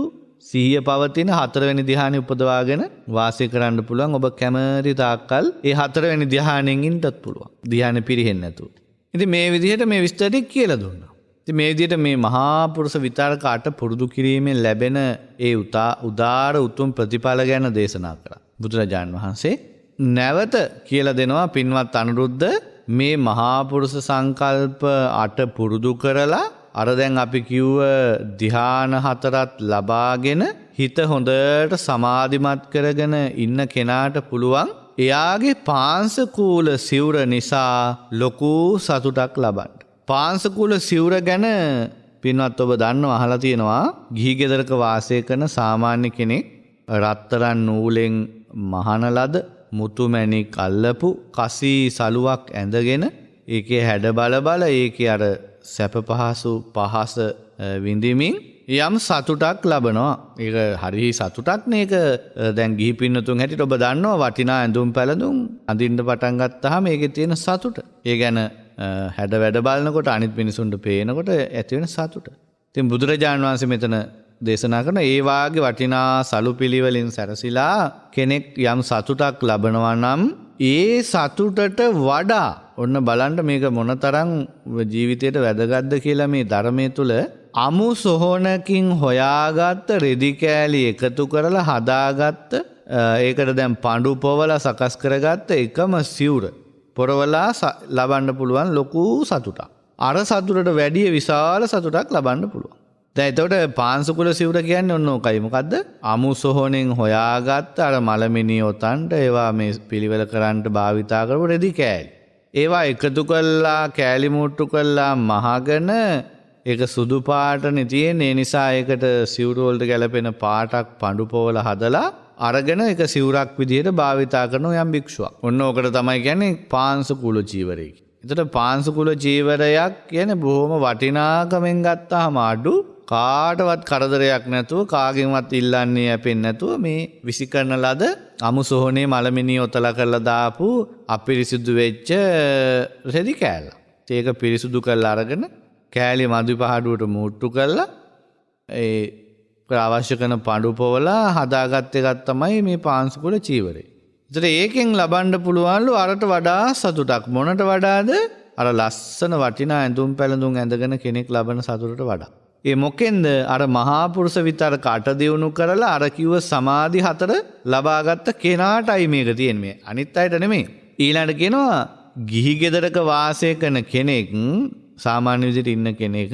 Speaker 1: සිහිය පවතින හතරවෙනි ධ්‍යානෙ උපදවාගෙන වාසය කරන්න පුළුවන්. ඔබ කැමති තාක්කල් ඒ හතරවෙනි ධ්‍යානෙන් ඉන්නත් පුළුවන්. ධ්‍යානෙ පිරෙන්නේ නැතුව. ඉතින් මේ විදිහට මේ විස්තර ටික කියලා දුන්නා. ඉතින් මේ විදිහට මේ මහා පුරුෂ විතර්ක 8 පුරුදු කිරීමෙන් ලැබෙන ඒ උදාර උතුම් ප්‍රතිඵල ගැන දේශනා කරා. බුදුරජාන් වහන්සේ නැවත කියලා දෙනවා පින්වත් අනුරුද්ධ මේ මහා පුරුෂ සංකල්ප 8 පුරුදු කරලා අර දැන් අපි කිව්ව ධ්‍යාන 4ත් ලබාගෙන හිත හොඳට සමාධිමත් කරගෙන ඉන්න කෙනාට පුළුවන් එයාගේ පාංශකූල සිවුර නිසා ලොකු සතුටක් ලබන්න. පාංශකූල සිවුර ගැන පින්වත් ඔබ දන්නව අහලා තියෙනවා ගිහි ගෙදරක වාසය කරන සාමාන්‍ය කෙනෙක් රත්තරන් නූලෙන් මහන ලද මුතුමැණික් අල්ලපු කසී සලුවක් ඇඳගෙන ඒකේ හැඩ බල ඒකේ අර සැප පහස විඳිමින් යම් සතුටක් ලබනවා. ඒක හරි සතුටක් නේ. ඒක දැන් ගිහි පින්නතුන් හැටියට ඔබ දන්නවා වටිනා ඇඳුම් පැළඳුම් අඳින්න පටන් ගත්තාම ඒකේ තියෙන සතුට. ඒ ගැන හැඩ වැඩ බලනකොට අනිත් මිනිසුන්ට පේනකොට ඇති වෙන සතුට. ඉතින් බුදුරජාණන් වහන්සේ මෙතන දේශනා කරන ඒ වාගේ වටිනා සලු පිළිවෙලින් සැරසිලා කෙනෙක් යම් සතුටක් ලබනවා නම් ඒ සතුටට වඩා ඔන්න බලන්න මේක මොනතරම් ජීවිතයට වැදගත්ද කියලා මේ ධර්මයේ තුල අමු සොහොනකින් හොයාගත්ත රෙදි කෑලි එකතු කරලා හදාගත්ත ඒකට දැන් පඳු පොවලා සකස් කරගත්ත එකම සිවුර පොරවලා ලබන්න පුළුවන් ලොකු සතුටක්. අර සතුටට වැඩිය විශාල සතුටක් ලබන්න පුළුවන්. දැන් එතකොට පාංශකුල සිවුර කියන්නේ ඔන්න ඕකයි. මොකද්ද? අමු සොහොනෙන් හොයාගත්ත අර මලමිනි ඔතන්ට ඒවා මේ පිළිවෙල කරන්න භාවිතා කරපු රෙදි කෑලි. ඒවා එකතු කළා කෑලි මුට්ටු කළා මහගෙන ඒක සුදු පාටනේ තියෙන්නේ. ඒ නිසා ඒකට සිවුර වලට ගැලපෙන පාටක් පඳු පොවල හදලා අරගෙන ඒක සිවුරක් විදිහට භාවිතා කරන යම් භික්ෂුවක්. ඔන්න ඕකට තමයි කියන්නේ පාංශකුල චීවරය. එතකොට පාංශකුල චීවරයක් කියන්නේ බොහොම වටිනාකමෙන් ගත්තාම අඩු කාටවත් කරදරයක් නැතුව කාගෙන්වත් ඉල්ලන්නේ යැපෙන්නේ නැතුව මේ විසි කරන ලද අමු සොහොනේ මලමිනි ඔතලා කරලා දාපු අපිරිසිදු වෙච්ච රෙදි කෑල්ල. ඒක පිරිසිදු කරලා අරගෙන කෑලි මදි පහඩුවට මුට්ටු කරලා ඒ අවශ්‍ය කරන පඳු පොවලා හදාගත්ත එකක් තමයි මේ පාංශකුල චීවරය. ඒතර ඒකෙන් ලබන්න පුළුවන්ලු අරට වඩා සතුටක්. මොනට වඩාද? අර ලස්සන වටිනා ඇඳුම් පැළඳුම් ඇඳගෙන කෙනෙක් ලබන සතුටට වඩා. ඒ මොකෙන්ද අර මහා පුරුෂ විතරක අට දියුණු කරලා අර කිව්ව සමාධි 4 ලබාගත්ත කෙනාටයි මේක තියෙන්නේ. අනිත් අයට නෙමෙයි. ඊළඟට කියනවා ගිහි ගෙදරක වාසය කරන කෙනෙක් සාමාන්‍ය විදිහට ඉන්න කෙනෙක්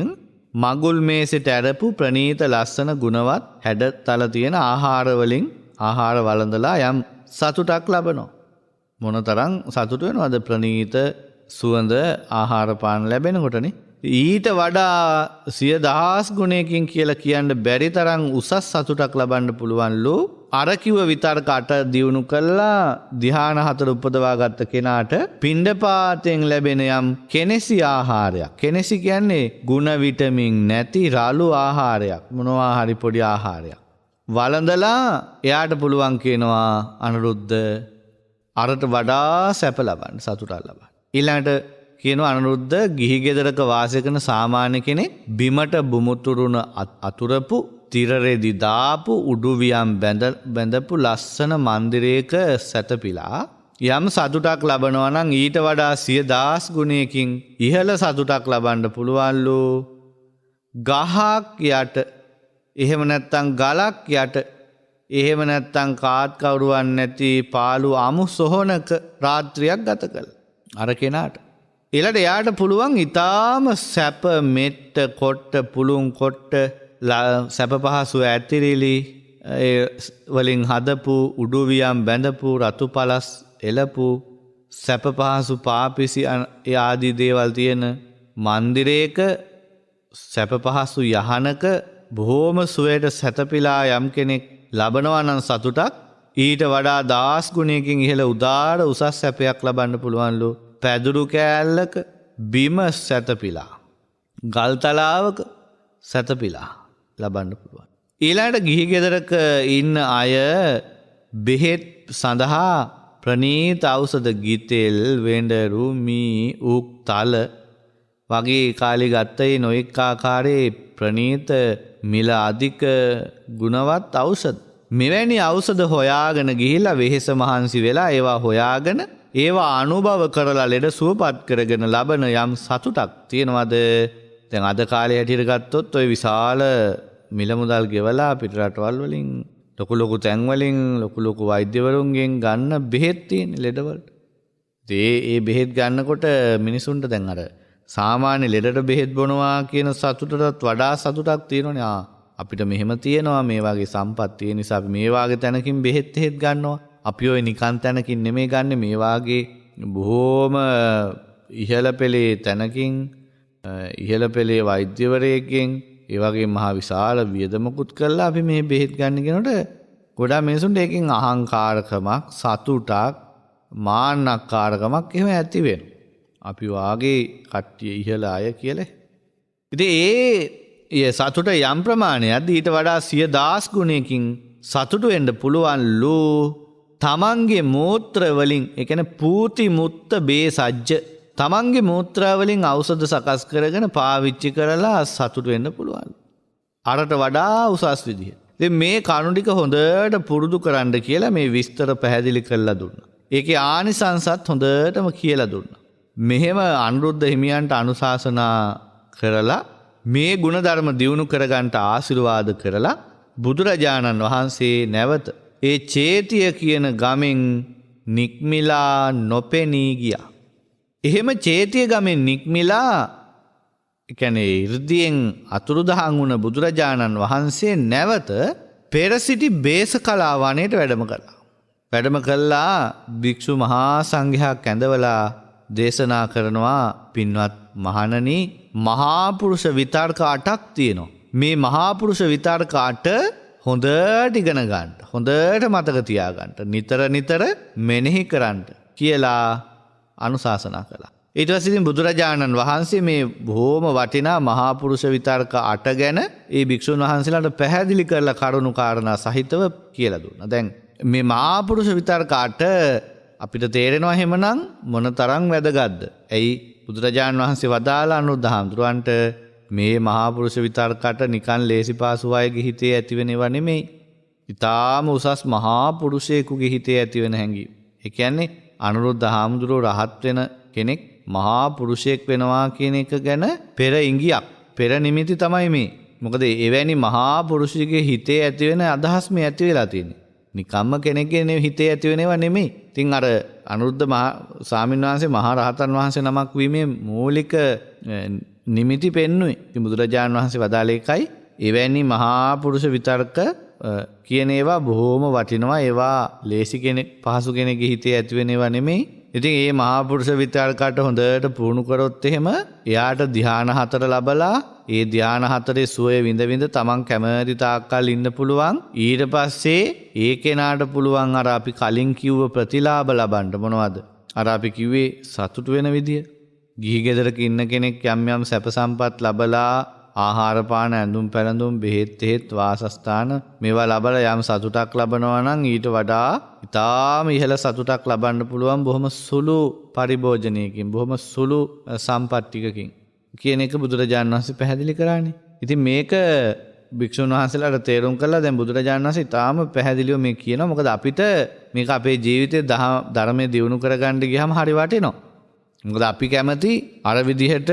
Speaker 1: මගුල් මේසෙට ඇරපු ප්‍රණීත ලස්සන ගුණවත් හැඩතල තියෙන ආහාර වලින් ආහාර වළඳලා යම් සතුටක් ලබනවා. මොනතරම් සතුට වෙනවද ප්‍රණීත සුවඳ ආහාර පාන ලැබෙනකොටනේ. ඊට වඩා 100,000 ගුණයකින් කියලා කියන්න බැරි තරම් උසස් සතුටක් ලබන්න පුළුවන්ලු අර කිව්ව විතරක අට දියුණු කළා ධ්‍යාන 4 උපදවා ගත්ත කෙනාට පිණ්ඩපාතයෙන් ලැබෙන යම් කෙනෙසි ආහාරයක්. කෙනෙසි කියන්නේ ගුණ විටමින් නැති රළු ආහාරයක්. මොනවා හරි පොඩි ආහාරයක්. වළඳලා එයාට පුළුවන් කියනවා අනුරුද්ධ අරට වඩා සැප ලබන්න සතුටක් ලබන්න. ඊළඟට කියනවා අනුරුද්ධ ගිහි ගෙදරක වාසය කරන සාමාන්‍ය කෙනෙක් බිමට බුමුතුරුණ අතුරපු තිරරෙදි දාපු උඩුවියම් බැඳපු ලස්සන මන්දිරයක සැතපීලා යම් සතුටක් ලබනවා නම් ඊට වඩා 100,000 ගුණයකින් ඉහළ සතුටක් ලබන්න පුළුවන්ලු ගහක් යට එහෙම නැත්නම් ගලක් යට එහෙම නැත්නම් කාත් කවුරුවන් නැති පාළු අමු සොහනක රාත්‍රියක් ගත කළා. අර කෙනාට ඊළඟට එයාට පුළුවන් ඊටාම සැප මෙට්ට කොට්ට පුළුන් කොට්ට සැප පහසු ඇතිරිලි වලින් හදපු උඩුවියම් බැඳපු රතු පළස් එලපු සැප පහසු පාපිසි ආදී දේවල් තියෙන මන්දිරයක සැප පහසු යහනක බොහෝම සුවයට සැතපීලා යම් කෙනෙක් ලබනවා නම් සතුටක් ඊට වඩා 10 ගුණයකින් ඉහළ උදාර උසස් සැපයක් ලබන්න පුළුවන්ලු පැදුරු කෑල්ලක බිම සැතපීලා ගල් තලාවක සැතපීලා ලබන්න පුළුවන්. ඊළඟට ගිහි ගෙදරක ඉන්න අය බෙහෙත් සඳහා ප්‍රණීත ඖෂධ ගිතෙල් වෙඬරු මී උක් තල වගේ කාලේ ගත්තේ නොඑක ආකාරයේ ප්‍රණීත මිල අධික ගුණවත් ඖෂධ. මෙවැනි ඖෂධ හොයාගෙන ගිහිල්ලා වෙහෙස මහන්සි වෙලා ඒවා හොයාගෙන ඒවා අනුභව කරලා ලෙඩ සුවපත් කරගෙන ලබන යම් සතුටක් තියෙනවද? දැන් අද කාලේ හැටියට ගත්තොත් ඔය විශාල මිල මුදල් ගෙවලා පිට රටවල් වලින් ලොකු තැන් වලින් ලොකු වෛද්‍යවරුන්ගෙන් ගන්න බෙහෙත් තියෙන ලෙඩවලට. ඒ බෙහෙත් ගන්නකොට මිනිසුන්ට දැන් අර සාමාන්‍ය ලෙඩට බෙහෙත් බොනවා කියන සතුටටත් වඩා සතුටක් තියෙනවනේ. අපිට මෙහෙම තියෙනවා මේ වගේ සම්පත් තියෙන නිසා අපි මේ වගේ තැනකින් බෙහෙත් ගන්නවා. අපි ඔය නිකන් තැනකින් නෙමෙයි ගන්නෙ මේ වගේ බොහෝම ඉහළ පෙළේ තැනකින් ඉහළ පෙළේ වෛද්‍යවරයෙක්ගෙන් ඒ වගේ මහා විශාල වියදමකුත් කරලා අපි මේ බෙහෙත් ගන්න කෙනට ගොඩාක් මිනිසුන්ට ඒකෙන් අහංකාරකමක් සතුටක් මාන්නක්කාරකමක් එහෙම ඇති වෙනවා. අපි වාගේ කට්ටිය ඉහළ අය කියලා. ඉතින් ඒ සතුට යම් ප්‍රමාණයක් ඊට වඩා 100,000 ගුණයකින් සතුට වෙන්න පුළුවන්ලු තමන්ගේ මූත්‍ර වලින් ඒ කියන්නේ පූති මුත්ත බේසජ්ජ තමන්ගේ මූත්‍රා වලින් ඖෂධ සකස් කරගෙන පාවිච්චි කරලා සතුට වෙන්න පුළුවන්. අරට වඩා උසස් විදිහට. ඉතින් මේ කරුණු ටික හොඳට පුරුදු කරන්න කියලා මේ විස්තර පැහැදිලි කරලා දුන්නා. ඒකේ ආනිසංසත් හොඳටම කියලා දුන්නා. මෙහෙම අනුරුද්ධ හිමියන්ට අනුශාසනා කරලා මේ ගුණධර්ම දියුණු කරගන්නට ආශිර්වාද කරලා බුදුරජාණන් වහන්සේ නැවත ඒ චේතිය කියන ගමෙන් නික්මිලා නොපෙනී ගියා. එහෙම චේතිය ගමෙන් නික්මිලා කියන්නේ 이르දියෙන් අතුරුදහන් වුණ බුදුරජාණන් වහන්සේ නැවත පෙර සිටි බේසකලා වනයේට වැඩම කළා. වැඩම කළා භික්ෂු මහා සංඝයා කැඳවලා දේශනා කරනවා පින්වත් මහණනි මහා පුරුෂ විතර්ක 8ක් තියෙනවා. මේ මහා පුරුෂ විතර්ක 8 හොඳට ඉගෙන ගන්න. හොඳට මතක තියාගන්න. නිතර මෙනෙහි කරන්න කියලා අනුශාසනා කළා. ඊට පස්සේ ඉතින් බුදුරජාණන් වහන්සේ මේ බොහොම වටිනා මහා පුරුෂ විතර්ක 8 ගැන ඒ භික්ෂුන් වහන්සේලාට පැහැදිලි කරලා කරුණු කාරණා සහිතව කියලා දුන්නා. දැන් මේ මහා පුරුෂ විතර්ක 8 අපිට තේරෙනවා එහෙමනම් මොනතරම් වැදගත්ද? ඇයි බුදුරජාණන් වහන්සේ වදාලා අනුරුද්ධහාමුදුරන්ට මේ මහා පුරුෂ විතර්කට නිකන් ලේසි පාසු අයගේ හිතේ ඇතිවෙන ඒවා නෙමෙයි. ඊටාම උසස් මහා පුරුෂයෙකුගේ හිතේ ඇතිවෙන හැඟීම්. ඒ කියන්නේ අනුරුද්ධහාමුදුරුවෝ රහත් වෙන කෙනෙක් මහා පුරුෂයෙක් වෙනවා කියන එක ගැන පෙර ඉඟියක් පෙර නිමිති තමයි මොකද එවැනි මහා පුරුෂයෙකුගේ හිතේ ඇති වෙන අදහස් මේ ඇති වෙලා තියෙන්නේ. නිකම්ම කෙනෙක්ගේ හිතේ ඇති වෙනව නෙමෙයි. ඉතින් අර අනුරුද්ධ මහා ස්වාමීන් වහන්සේ මහා රහතන් වහන්සේ නමක් වීමේ මූලික නිමිති පෙන්වුවේ. ඉතින් බුදුරජාණන් වහන්සේ වදාළේ එකයි එවැනි මහා පුරුෂ විතර්ක කියන ඒවා බොහෝම වටිනවා. ඒවා ලේසි කෙනෙක් පහසු කෙනෙක්ගේ හිතේ ඇති වෙන ඒවා නෙමෙයි. ඉතින් මේ මහා පුරුෂ විතර්කයට හොඳට පුහුණු කරොත් එහෙම එයාට ධ්‍යාන 4 ලැබලා ඒ ධ්‍යාන 4 සුවය විඳ විඳ තමන් කැමති තාක්කල් ඉන්න පුළුවන්. ඊට පස්සේ ඒ කෙනාට පුළුවන් අර අපි කලින් කිව්ව ප්‍රතිලාභ ලබන්න. මොනවද? අර අපි කිව්වේ සතුට වෙන විදිය. ගිහි ගෙදරක ඉන්න කෙනෙක් යම් යම් සැප සම්පත් ලබලා ආහාර පාන ඇඳුම් පැළඳුම් බෙහෙත් එහෙත් වාසස්ථාන මේවා ලබලා යම් සතුටක් ලබනවා නම් ඊට වඩා ඉතාම ඉහළ සතුටක් ලබන්න පුළුවන් බොහොම සුළු පරිභෝජනයකින් බොහොම සුළු සම්පත් ටිකකින් කියන එක බුදුරජාණන් වහන්සේ පැහැදිලි කරානේ. ඉතින් මේක භික්ෂුන් වහන්සේලාට තේරුම් කළා. දැන් බුදුරජාණන් වහන්සේ ඉතාම පැහැදිලිව මේ කියනවා. මොකද අපිට මේක අපේ ජීවිතේ ධර්මයේ දියුණු කරගන්න ගියාම හරි වටිනවා. මොකද අපි කැමති අර විදිහට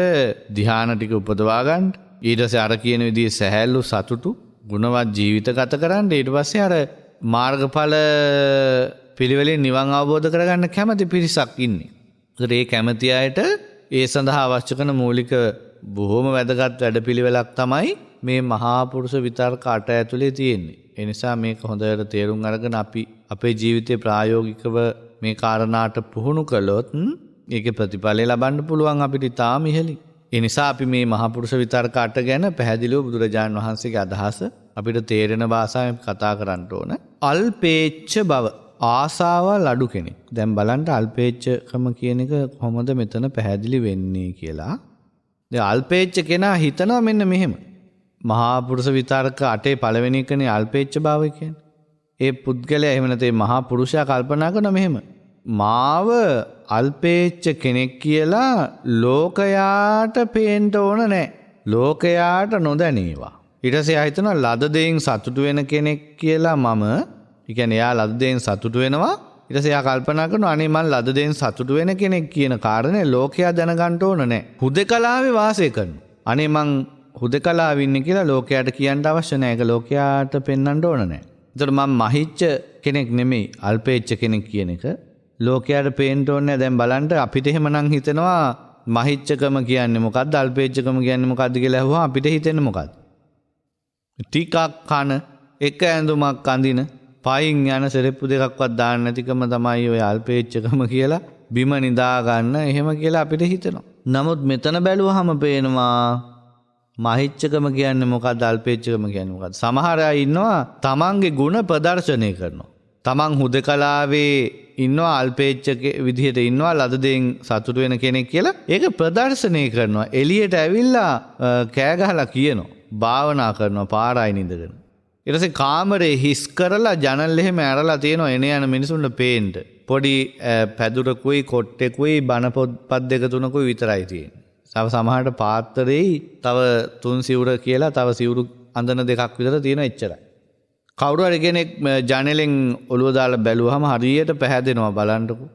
Speaker 1: ධ්‍යාන ටික උපදවා ගන්න. ඊට පස්සේ අර කියන විදිහේ සැහැල්ලු සතුටු ගුණවත් ජීවිත ගත කරන්න. ඊට පස්සේ අර මාර්ගඵල පිළිවෙලින් නිවන් අවබෝධ කරගන්න කැමති පිරිසක් ඉන්නේ. ඒකට ඒ කැමති අයට ඒ සඳහා අවශ්‍ය කරන මූලික බොහොම වැදගත් වැඩපිළිවෙලක් තමයි මේ මහා පුරුෂ විතර්ක 8 ඇතුලේ තියෙන්නේ. ඒ නිසා මේක හොඳට තේරුම් අරගෙන අපි අපේ ජීවිතේ ප්‍රායෝගිකව මේ කාරණාට පුහුණු කළොත් ඒකේ ප්‍රතිඵලය ලබන්න පුළුවන් අපිට තාම ඉහළින්. ඒ නිසා අපි මේ මහා පුරුෂ විතර්ක 8 ගැන පැහැදිලිව බුදුරජාණන් වහන්සේගේ අදහස අපිට තේරෙන භාෂාවෙන් කතා කරන්න ඕන. අල්පේච්ඡ බව ආසාවල් අඩු කෙනෙක්. දැන් බලන්න අල්පේච්ඡකම කියන එක කොහොමද මෙතන පැහැදිලි වෙන්නේ කියලා. දැන් අල්පේච්ඡ කෙනා හිතනවා මෙන්න මෙහෙම. මහා පුරුෂ විතර්ක 8 පළවෙනි එකනේ අල්පේච්ඡ භාවය කියන්නේ. ඒ පුද්ගලයා එහෙම නැත්නම් මහා පුරුෂයා කල්පනා කරන මෙහෙම. මාව අල්පේච්ඡ කෙනෙක් කියලා ලෝකයාට පේන්න ඕන නැහැ. ලෝකයාට නොදැනේවා. ඊට පස්සේ ආ හිතනවා ලද දෙයින් සතුටු වෙන කෙනෙක් කියලා මම. ඒ කියන්නේ එයා ලද දෙයින් සතුටු වෙනවා. ඊට පස්සේ එයා කල්පනා කරනවා අනේ මං ලද දෙයින් සතුටු වෙන කෙනෙක් කියන කාරණේ ලෝකයා දැනගන්න ඕන නැහැ. හුදකලාවේ වාසය කරනවා. අනේ මං හුදකලාවේ ඉන්නේ කියලා ලෝකයාට කියන්න අවශ්‍ය නැහැ. ඒක ලෝකයාට පෙන්වන්න ඕන නැහැ. ඒතකොට මම මහිච්ච කෙනෙක් නෙමෙයි අල්පේච්ඡ කෙනෙක් කියන එක ලෝකයාට පේන්න ඕනේ. දැන් බලන්න අපිට එහෙමනම් හිතෙනවා මහිච්ඡකම කියන්නේ මොකද්ද අල්පේච්ඡකම කියන්නේ මොකද්ද කියලා අහුවා අපිට හිතෙන්නේ මොකද්ද? ටිකක් කන එක ඇඳුමක් අඳින පයින් යන සෙරෙප්පු දෙකක්වත් දාන්න නැතිකම තමයි ඔය අල්පේච්ඡකම කියලා බිම නිදා ගන්න එහෙම කියලා අපිට හිතෙනවා. නමුත් මෙතන බැලුවහම පේනවා මහිච්ඡකම කියන්නේ මොකද්ද අල්පේච්ඡකම කියන්නේ මොකද්ද? සමහර අය ඉන්නවා තමන්ගේ ಗುಣ ප්‍රදර්ශනය කරනවා. තමන් හුදකලාවේ ඉන්නවා අල්පේච්ඡක විදිහට ඉන්නවා ලද දෙයින් සතුටු වෙන කෙනෙක් කියලා ඒක ප්‍රදර්ශනය කරනවා. එළියට ඇවිල්ලා කෑ ගහලා කියනවා. භාවනා කරනවා පාරයි නිඳගෙන. ඊට පස්සේ කාමරේ හිස් කරලා ජනල් එහෙම ඇරලා තියෙනවා එන යන මිනිසුන්ට පේන්න. පොඩි පැදුරකුයි කොට්ටෙකුයි බණ පොත්පත් දෙක තුනකුයි විතරයි තියෙන්නේ. තව සමහරට පාත්‍රෙයි තව 3 සිවුර කියලා තව සිවුරු අඳන දෙකක් විතර තියෙනවා එච්චරයි. කවුරු හරි කෙනෙක් ජනලෙන් ඔළුව දාලා බැලුවහම හරියට පැහැදෙනවා බලන්නකො.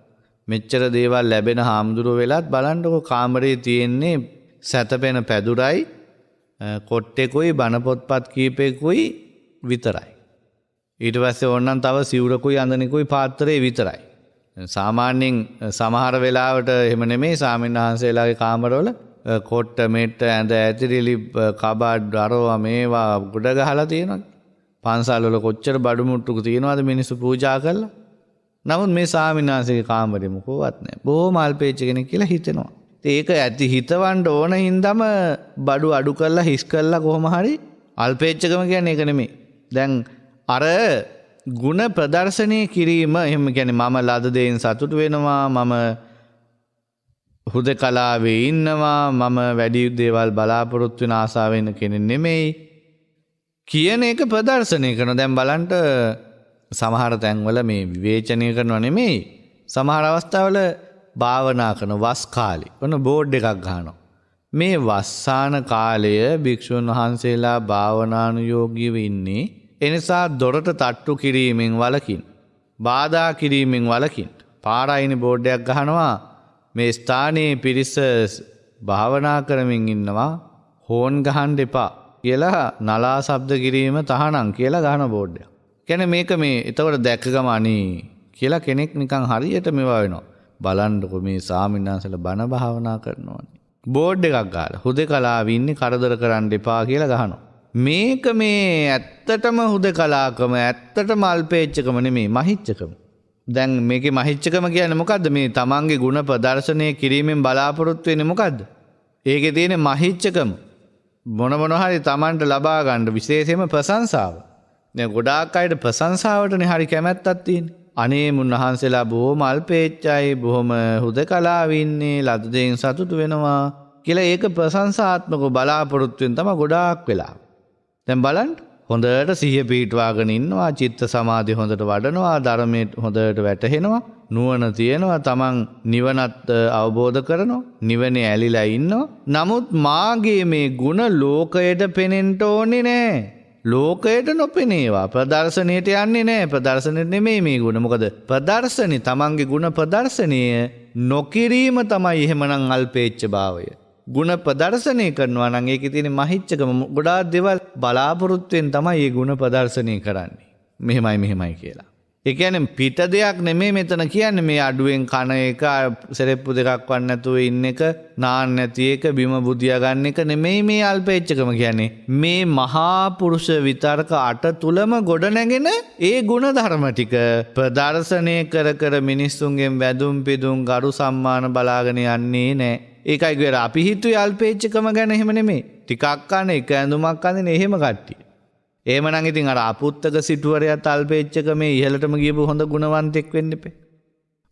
Speaker 1: මෙච්චර දේවල් ලැබෙන හාමුදුරුවෝ වෙලත් බලන්නකො කාමරේ තියෙන්නේ සැතපෙන පැදුරයි කොට්ටෙකුයි බණ පොත්පත් කීපෙකුයි විතරයි. ඊට පස්සේ ඕනනම් තව සිවුරකුයි අඳනෙකුයි පාත්‍රේ විතරයි. සාමාන්‍යයෙන් සමහර වෙලාවට එහෙම නෙමෙයි ස්වාමීන් වහන්සේලාගේ කාමරවල කොට්ට මෙට්ට ඇඳ ඇතිරිලි කබඩ් අරවා මේවා ගොඩ ගහලා තියෙනවා. පන්සල් වල කොච්චර බඩු මුට්ටුක තියෙනවද මිනිස්සු පූජා කරලා. නමුත් මේ ස්වාමීන් වහන්සේගේ කාමරේ මොකවත් නැහැ. බොහොම අල්පේච්ඡ කෙනෙක් කියලා හිතෙනවා. ඒක ඇති හිතවන්න ඕන හින්දාම බඩු අඩු කරලා හිස් කරලා කොහොම හරි අල්පේච්ඡකම කියන්නේ ඒක නෙමෙයි. දැන් අර ಗುಣ ප්‍රදර්ශනය කිරීම එහෙම කියන්නේ මම ලද දෙයින් සතුටු වෙනවා මම හුදකලාවේ ඉන්නවා මම වැඩි දේවල් බලාපොරොත්තු වෙන ආසාවෙන් කෙනෙක් නෙමෙයි කියන එක ප්‍රදර්ශනය කරනවා. දැන් බලන්න සමහර තැන්වල මේ විවේචනය කරනව නෙමෙයි සමහර අවස්ථාවල භාවනා කරන වස් කාලේ ඔන්න බෝඩ් එකක් ගහනවා. මේ වස්සාන කාලය භික්ෂුන් වහන්සේලා භාවනානුයෝගීව ඉන්නේ. එනිසා දොරට තට්ටු කිරීමෙන් වලකින් බාධා කිරීමෙන් වලකින් පාරායිනේ බෝඩ් එකක් ගහනවා මේ ස්ථානයේ පිරිස භාවනා කරමින් ඉන්නවා හෝන් ගහන්න එපා කියලා නලා ශබ්ද කිරීම තහනම් කියලා ගහන බෝඩ් එක. කියන්නේ මේක මේ එතකොට දැක්ක ගම අනේ කියලා කෙනෙක් නිකන් හරියට මේවා වෙනවා. බලන්නකො මේ ස්වාමීන් වහන්සේලා බණ භාවනා කරනවානේ. බෝඩ් එකක් ගහලා හුදකලාව ඉන්නේ කරදර කරන්න එපා කියලා ගහනවා. මේක මේ ඇත්තටම හුදකලාකම ඇත්තටම අල්පේච්ඡකම නෙමෙයි මහිච්ඡකම. දැන් මේකේ මහිච්ඡකම කියන්නේ මොකද්ද? මේ තමන්ගේ ගුණ ප්‍රදර්ශනය කිරීමෙන් බලාපොරොත්තු වෙන්නේ මොකද්ද? ඒකේ තියෙන මහිච්ඡකම මොන හරි තමන්ට ලබා ගන්න විශේෂයෙන්ම ප්‍රශංසාව. දැන් ගොඩාක් අයට ප්‍රශංසාවටනේ හරි කැමැත්තක් තියෙන්නේ. අනේ මුන්නහන්සේලා බොහොම අල්පේච්ඡයි බොහොම හුදකලාවේ ඉන්නේ ලද දෙයින් සතුටු වෙනවා කියලා ඒක ප්‍රශංසාත්මකව බලාපොරොත්තු වෙන තමයි ගොඩාක් වෙලා. දැන් බලන්න හොඳට සිහිය පිටවාගෙන ඉන්නවා චිත්ත සමාධිය හොඳට වඩනවා ධර්මයේ හොඳට වැටහෙනවා නුවණ තියෙනවා තමන් නිවනත් අවබෝධ කරනවා නිවනේ ඇලිලා ඉන්නවා. නමුත් මාගේ මේ ಗುಣ ලෝකයට පෙනෙන්න ඕනේ නෑ. ලෝකයට නොපෙනේවා ප්‍රදර්ශනයට යන්නේ නැහැ. ප්‍රදර්ශනෙට නෙමෙයි මේ ගුණ. මොකද ප්‍රදර්ශනේ තමන්ගේ ගුණ ප්‍රදර්ශනය නොකිරීම තමයි එහෙමනම් අල්පේච්ඡ භාවය. ගුණ ප්‍රදර්ශනය කරනවා නම් ඒකේ තියෙන මහිච්ඡකම ගොඩාක් දේවල් බලාපොරොත්තුෙන් තමයි මේ ගුණ ප්‍රදර්ශනය කරන්නේ. මෙහෙමයි කියලා. ඒ කියන්නේ පිට දෙයක් නෙමෙයි මෙතන කියන්නේ මේ අඩුවෙන් කන එක සෙරෙප්පු දෙකක් වන් නැතුව ඉන්න එක නාන්න නැති එක බිම බුදියා ගන්න එක නෙමෙයි මේ අල්පේච්ඡකම කියන්නේ. මේ මහා පුරුෂ විතරක අට තුලම ගොඩ නැගෙන ඒ ගුණ ධර්ම ටික ප්‍රදර්ශනය කර මිනිස්සුන්ගෙන් වැදුම් පිදුම් ගරු සම්මාන බලාගෙන යන්නේ නැහැ. ඒකයි කියර අපි හිතුවේ අල්පේච්ඡකම ගැන එහෙම නෙමෙයි. ටිකක් කන එක ඇඳුමක් අඳින එහෙම කට්ටිය. එහෙමනම් ඉතින් අර අපුත්තක සිටුවරයාත් අල්පේච්ඡකමේ ඉහළටම ගියපු හොඳ ගුණවන්තෙක් වෙන්න එපේ.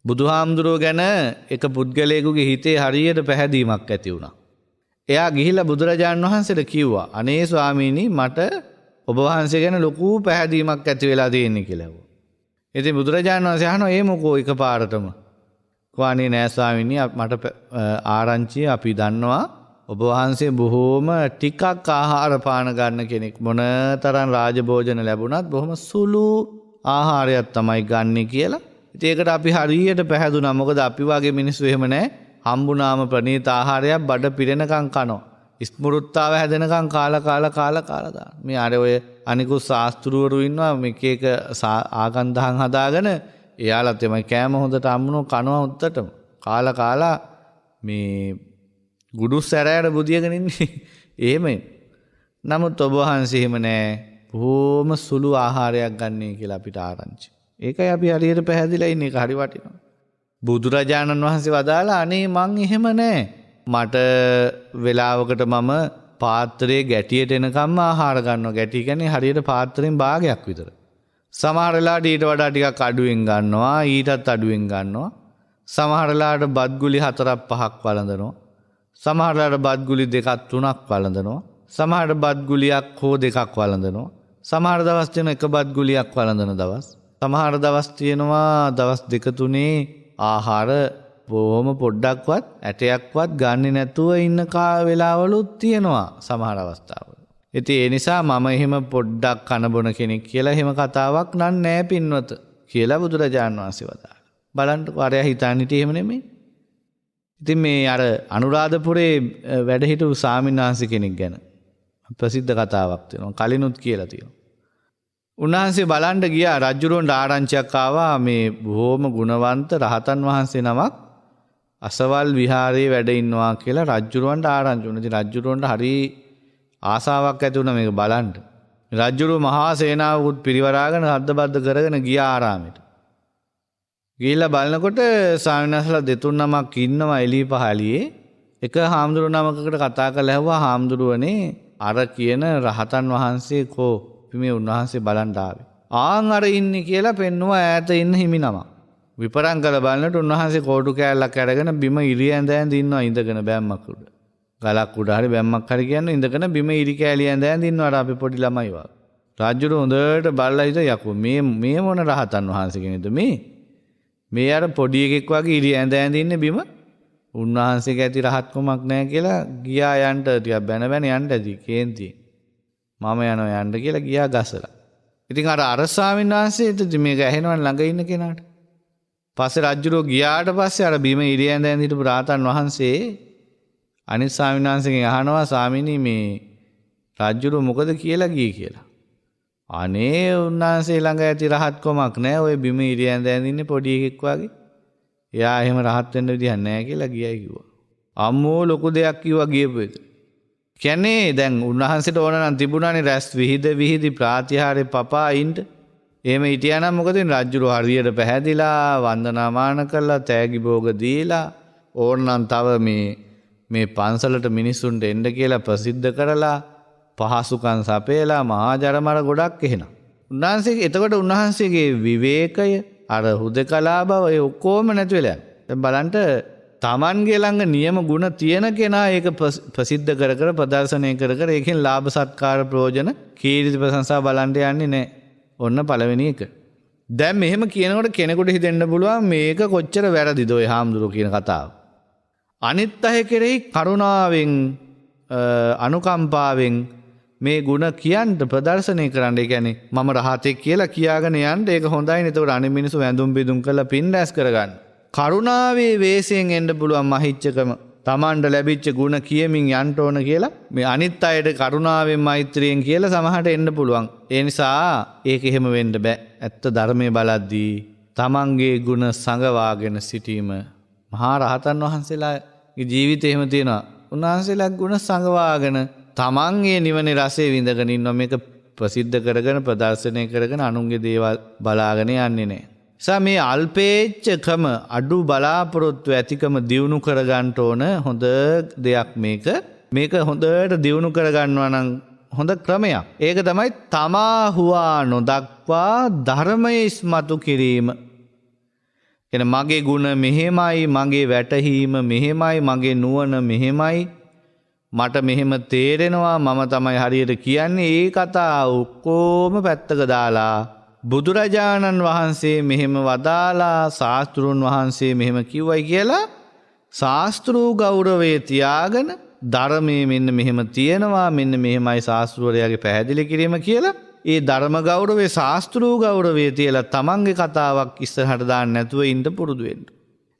Speaker 1: බුදුහාමුදුරුවෝ ගැන එක පුද්ගලයෙකුගේ හිතේ හරියට පැහැදීමක් ඇති වුණා. එයා ගිහිල්ලා බුදුරජාණන් වහන්සේට කිව්වා අනේ ස්වාමීනි මට ඔබ වහන්සේ ගැන ලොකු පැහැදීමක් ඇති වෙලා තියෙන්නේ කියලා. ඉතින් බුදුරජාණන් වහන්සේ අහනවා ඒ මොකෝ එකපාරටම. කවානේ නෑ ස්වාමීනි මට ආරංචිය අපි දන්නවා ඔබ වහන්සේ බොහෝම ටිකක් ආහාර පාන ගන්න කෙනෙක්. මොන තරම් රාජභෝජන ලැබුණත් බොහොම සුළු ආහාරයක් තමයි ගන්න කියලා. ඉතින් ඒකට අපි හරියට පැහැදුනා. මොකද අපි වගේ මිනිස්සු එහෙම නැහැ. හම්බුනාම ප්‍රණීත ආහාරයක් බඩ පිරෙනකන් කනවා. ස්මෘත්තාව හැදෙනකන් කාලා දාන. මේ අර ඔය අනිකුත් ශාස්ත්‍රවරු ඉන්නවා මේක එක ආගන්ධහන් හදාගෙන එයාලා තමයි කෑම හොඳට අම්මුනෝ කනවා උත්තටම. කාලා මේ ගුඩු සැරෑට බුදියගෙන ඉන්නේ. එහෙමයි. නමුත් ඔබ වහන්සේ එහෙම නෑ. බොහොම සුළු ආහාරයක් ගන්නේ කියලා අපිට ආරංචි. ඒකයි අපි හරියට පැහැදිලා ඉන්නේ. ඒක හරි වටිනවා. බුදුරජාණන් වහන්සේ වදාලා අනේ මං එහෙම නෑ. මට වෙලාවකට මම පාත්‍රයේ ගැටියට එනකම්ම ආහාර ගන්නවා. ගැටි කියන්නේ හරියට පාත්‍රයෙන් භාගයක් විතර. සමහර වෙලාවට ඊට වඩා ටිකක් අඩුවෙන් ගන්නවා. ඊටත් අඩුවෙන් ගන්නවා. සමහර වෙලාවට බත් ගුලි 4-5ක් වළඳනවා. සමහරලාට බත් ගුලි 2-3ක් වළඳනවා. සමහරට බත් ගුලියක් හෝ 2ක් වළඳනවා. සමහර දවස් තියෙන එක බත් ගුලියක් වළඳන දවස්. සමහර දවස් තියෙනවා දවස් 2-3 ආහාර බොහොම පොඩ්ඩක්වත් ඇටයක්වත් ගන්නෙ නැතුව ඉන්න වෙලාවලුත් තියෙනවා සමහර අවස්ථාවල. ඉතින් ඒ නිසා මම එහෙම පොඩ්ඩක් කන බොන කෙනෙක් කියලා එහෙම කතාවක් නෑ පින්වත කියලා බුදුරජාණන් වහන්සේ වදාළා. බලන්නකො අරයා හිතන්නේ එහෙම නෙමෙයි. ඉතින් මේ අර අනුරාධපුරේ වැඩ හිටපු ස්වාමීන් වහන්සේ කෙනෙක් ගැන ප්‍රසිද්ධ කතාවක් තියෙනවා. කලිනුත් කියලා තියෙනවා. උන්වහන්සේ බලන්න ගියා රජුරොන්ට ආරංචියක් ආවා මේ බොහොම ගුණවන්ත රහතන් වහන්සේ නමක් අසවල් විහාරයේ වැඩ ඉන්නවා කියලා රජුරොන්ට ආරංචි වුණා. ඉතින් රජුරොන්ට හරි ආසාවක් ඇති වුණා මේක බලන්න. රජුරෝ මහා සේනාවකුත් පිරිවරාගෙන හද්දබද්ද කරගෙන ගියා ආරාමෙට. ගිහිල්ලා බලනකොට ස්වාමීන් වහන්සේලා දෙතුන් නමක් ඉන්නවා එළිය පහළියේ. එක හාමුදුරුවෝ නමකට කතා කරලා ඇහුවා හාමුදුරුවනේ අර කියන රහතන් වහන්සේ කෝ මේ උන්වහන්සේ බලන්න ආවේ. ආන් අර ඉන්නේ කියලා පෙන්නුවා ඈත ඉන්න හිමි නම. විපරම් කළ බලනකොට උන්වහන්සේ කෝටු කෑල්ලක් අරගෙන බිම ඉරි ඇඳ ඉන්නවා ඉඳගෙන බැම්මක් උඩ. ගලක් උඩ හරි බැම්මක් හරි කියන්නේ ඉඳගෙන බිම ඉරි කෑලි ඇඳ ඉන්නවා අර අපි පොඩි ළමයි වගේ. රාජ්‍යරු හොඳට බලලා ඉත යකෝ මේ මොන රහතන් වහන්සේ කෙනෙක්ද මේ අර පොඩි එකෙක් වගේ ඉරි ඇඳ ඉන්නේ බිම. උන්වහන්සේගේ ඇති රහත්කමක් නැහැ කියලා ගියා යන්න ටිකක් බැන යන්න ඇති කේන්ති. මම යනවා යන්න කියලා ගියා ගසලා. ඉතින් අර ස්වාමීන් වහන්සේ ඉතින් මේක ඇහෙනවනේ ළඟ ඉන්න කෙනාට. පස්සේ රජුරෝ ගියාට පස්සේ අර බිම ඉරි ඇඳ හිටපු රහතන් වහන්සේ අනිත් ස්වාමීන් වහන්සේගෙන් අහනවා ස්වාමීනි මේ රජුරු මොකද කියලා ගියේ කියලා. අනේ උන්වහන්සේ ළඟ ඇති රහත්කමක් නැහැ. ඔය බිම ඉරියන් දැනින්නේ පොඩි එකෙක් වගේ. එයා එහෙම රහත් වෙන්න විදිහක් නැහැ කියලා ගියයි කිව්වා. අම්මෝ ලොකු දෙයක් කිව්වා ගියපු එක. කියන්නේ දැන් උන්වහන්සේට ඕන නම් තිබුණානේ රැස් විහිදි ප්‍රාතිහාර්ය පපා ඉන්න. එහෙම හිටියා නම් මොකද රජුරු හරියට පැහැදිලා වන්දනාමාන කරලා තෑගි භෝග දීලා ඕනනම් තව මේ පන්සලට මිනිස්සුන්ට එන්න කියලා ප්‍රසිද්ධ කරලා පහසුකම් සපයලා මහා ජරමර ගොඩක් එහෙනම්. එතකොට උන්වහන්සේගේ විවේකය අර හුදකලා බව ඒ ඔක්කොම නැති වෙලා යනවා. දැන් බලන්න තමන්ගේ ළඟ නියම ගුණ තියෙන කෙනා ඒක ප්‍රසිද්ධ කර ප්‍රදර්ශනය කර ඒකෙන් ලාභ සත්කාර ප්‍රයෝජන කීර්ති ප්‍රශංසා බලන්න යන්නේ නැහැ. ඔන්න පළවෙනි එක. දැන් මෙහෙම කියනකොට කෙනෙකුට හිතෙන්න පුළුවන් මේක කොච්චර වැරදිද ඔය හාමුදුරුවෝ කියන කතාව. අනිත් අය කෙරෙහි කරුණාවෙන් අනුකම්පාවෙන් මේ ಗುಣ කියන්න ප්‍රදර්ශනය කරන්න. ඒ කියන්නේ මම රහතෙක් කියලා කියාගෙන යන්න ඒක හොඳයිනේ. ඒකට අනිත් මිනිස්සු වැඳුම් බිඳුම් කරලා පින් රැස් කරගන්න. කරුණාවේ වේසයෙන් එන්න පුළුවන් මහිච්චකම තමන්ට ලැබිච්ච ಗುಣ කියමින් යන්න ඕන කියලා මේ අනිත් අයට කරුණාවෙන් මෛත්‍රියෙන් කියලා සමහරට එන්න පුළුවන්. ඒ නිසා ඒක එහෙම වෙන්න බෑ. ඇත්ත ධර්මයේ බලද්දී තමන්ගේ ಗುಣ සංගවාගෙන සිටීම මහා රහතන් වහන්සේලාගේ ජීවිතේ එහෙම තියෙනවා. උන්වහන්සේලා ගුණ සංගවාගෙන තමන් ඒ නිවනේ රසය විඳගෙන ඉන්නවා. මේක ප්‍රසිද්ධ කරගෙන ප්‍රදර්ශනය කරගෙන අනුන්ගේ දේවල් බලාගෙන යන්නේ නැහැ. නිසා මේ අල්පේච්ඡකම අඩු බලාපොරොත්තු ඇතිකම දියුණු කරගන්න ඕන හොඳ දෙයක් මේක. මේක හොඳට දියුණු කරගන්නවා නම් හොඳ ක්‍රමයක්. ඒක තමයි තමා හුවා නොදක්වා ධර්මයේ ඉස්මතු කිරීම. එන මගේ ගුණ මෙහෙමයි, මගේ වැටහීම මෙහෙමයි, මගේ නුවණ මෙහෙමයි, මට මෙහෙම තේරෙනවා, මම තමයි හරියට කියන්නේ. ඒ කතා ඔක්කොම පැත්තක දාලා බුදුරජාණන් වහන්සේ මෙහෙම වදාලා, ශාස්ත්‍රුන් වහන්සේ මෙහෙම කිව්වයි කියලා ශාස්ත්‍රූ ගෞරවය තියාගෙන ධර්මයේ මෙන්න මෙහෙම තියෙනවා, මෙන්න මෙහෙමයි ශාස්ත්‍රවරයාගේ පැහැදිලි කිරීම කියලා ඒ ධර්ම ගෞරවයේ ශාස්ත්‍රූ ගෞරවය තියලා තමන්ගේ කතාවක් ඉස්සරහට දාන්න නැතුව ඉන්න පුරුදු වෙන්න.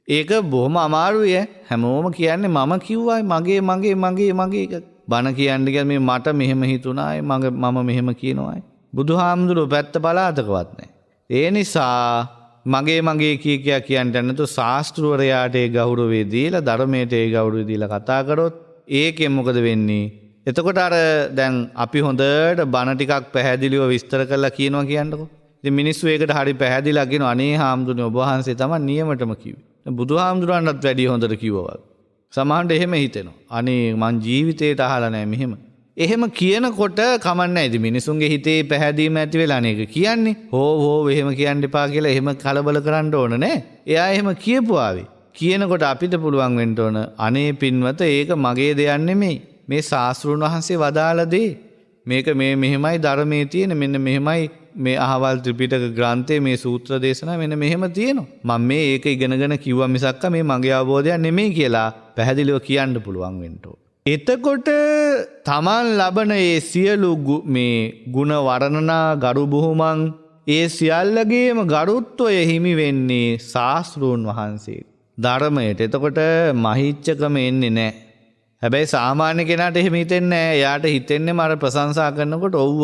Speaker 1: ඒක බොහොම අමාරුයි. හැමෝම කියන්නේ මම කිව්වයි, මගේ එක. බණ කියන්නේ මේ මට මෙහෙම හිතුණායි, මම මෙහෙම කියනවායි. බුදුහාමුදුරුවෝ පැත්ත බලාතකවත් නැහැ. ඒ නිසා මගේ කියා කියන්න නැතුව ශාස්ත්‍රවරයාට ඒ ගෞරවය දීලා ධර්මයට ඒ ගෞරවය දීලා කතා කරොත් ඒකෙන් මොකද වෙන්නේ? එතකොට අර දැන් අපි හොඳට බණ ටිකක් පැහැදිලිව විස්තර කරලා කියනවා කියන්නකෝ. ඉතින් මිනිස්සු ඒකට හරි පැහැදිලිලා කියනවා අනේ හාමුදුරනේ ඔබ වහන්සේ තමයි නියමටම කිව්වේ. බුදුහාමුදුරන්ටත් වැඩිය හොඳට කිව්වා වගේ. සමහරවිට එහෙම හිතෙනවා. අනේ මං ජීවිතේට අහලා නැහැ මෙහෙම. එහෙම කියනකොට කමන්නේ ඉතින් මිනිසුන්ගේ හිතේ පැහැදීම ඇති වෙලා නේද කියන්නේ. හෝ එහෙම කියන්න එපා කියලා එහෙම කලබල කරන්න ඕන නෑ. එයා එහෙම කියපුවාවේ. කියනකොට අපිට පුළුවන් වෙන්න ඕන අනේ පින්වත ඒක මගේ දෙයක් නෙමෙයි. මේ ශාස්ත්‍රඥ වහන්සේ වදාළ දේ. මේක මෙහෙමයි ධර්මයේ තියෙන මෙන්න මෙහෙමයි මේ අහවල් ත්‍රිපිටක ග්‍රන්ථයේ මේ සූත්‍ර දේශනා මෙන්න මෙහෙම තියෙනවා. මම මේ ඒක ඉගෙනගෙන කිව්වා මිසක්ක මේ මගේ අවබෝධයක් නෙමෙයි කියලා පැහැදිලිව කියන්න පුළුවන් වෙන්න ඕන. එතකොට තමන් ලබන ඒ සියලු මේ ගුණ වර්ණනා ගරු බුහුමන් ඒ සියල්ලගේම ගරුත්වය හිමි වෙන්නේ ශාස්ත්‍රූන් වහන්සේ ධර්මයට. එතකොට මහිච්ඡකම එන්නේ නැහැ. හැබැයි සාමාන්‍ය කෙනාට එහෙම හිතෙන්නේ නැහැ. එයාට හිතෙන්නේ මර ප්‍රශංසා කරනකොට ඔව්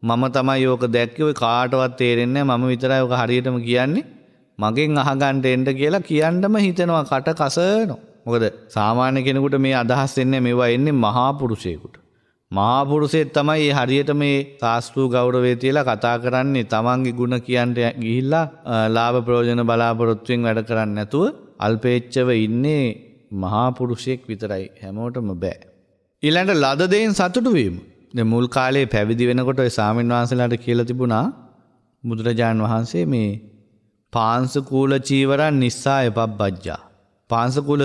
Speaker 1: මම තමයි ඕක දැක්කේ. ඔය කාටවත් තේරෙන්නේ නැහැ. මම විතරයි ඕක හරියටම කියන්නේ. මගෙන් අහගන්න එන්න කියලා කියන්නම හිතෙනවා කට කසනවා. මොකද සාමාන්‍ය කෙනෙකුට මේ අදහස් එන්නේ මේවා එන්නේ මහා පුරුෂයෙකුට. මහා පුරුෂයෙක් තමයි හරියට මේ ශාස්ත්‍රූ ගෞරවය තියලා කතා කරන්නේ. තමන්ගේ ಗುಣ කියන්න ගිහිල්ලා ලාභ ප්‍රයෝජන බලාපොරොත්තුෙන් වැඩ කරන්නේ නැතුව අල්පේච්ඡව ඉන්නේ මහා පුරුෂයෙක් විතරයි. හැමෝටම බෑ. ඊළඟට ලද දෙයින් සතුටු වීම. දැන් මුල් කාලේ පැවිදි වෙනකොට ඔය ස්වාමීන් වහන්සේලාට කියලා තිබුණා බුදුරජාන් වහන්සේ මේ පාංශකූල චීවරන් නිස්සාය පබ්බජ්ජා. පාංශකූල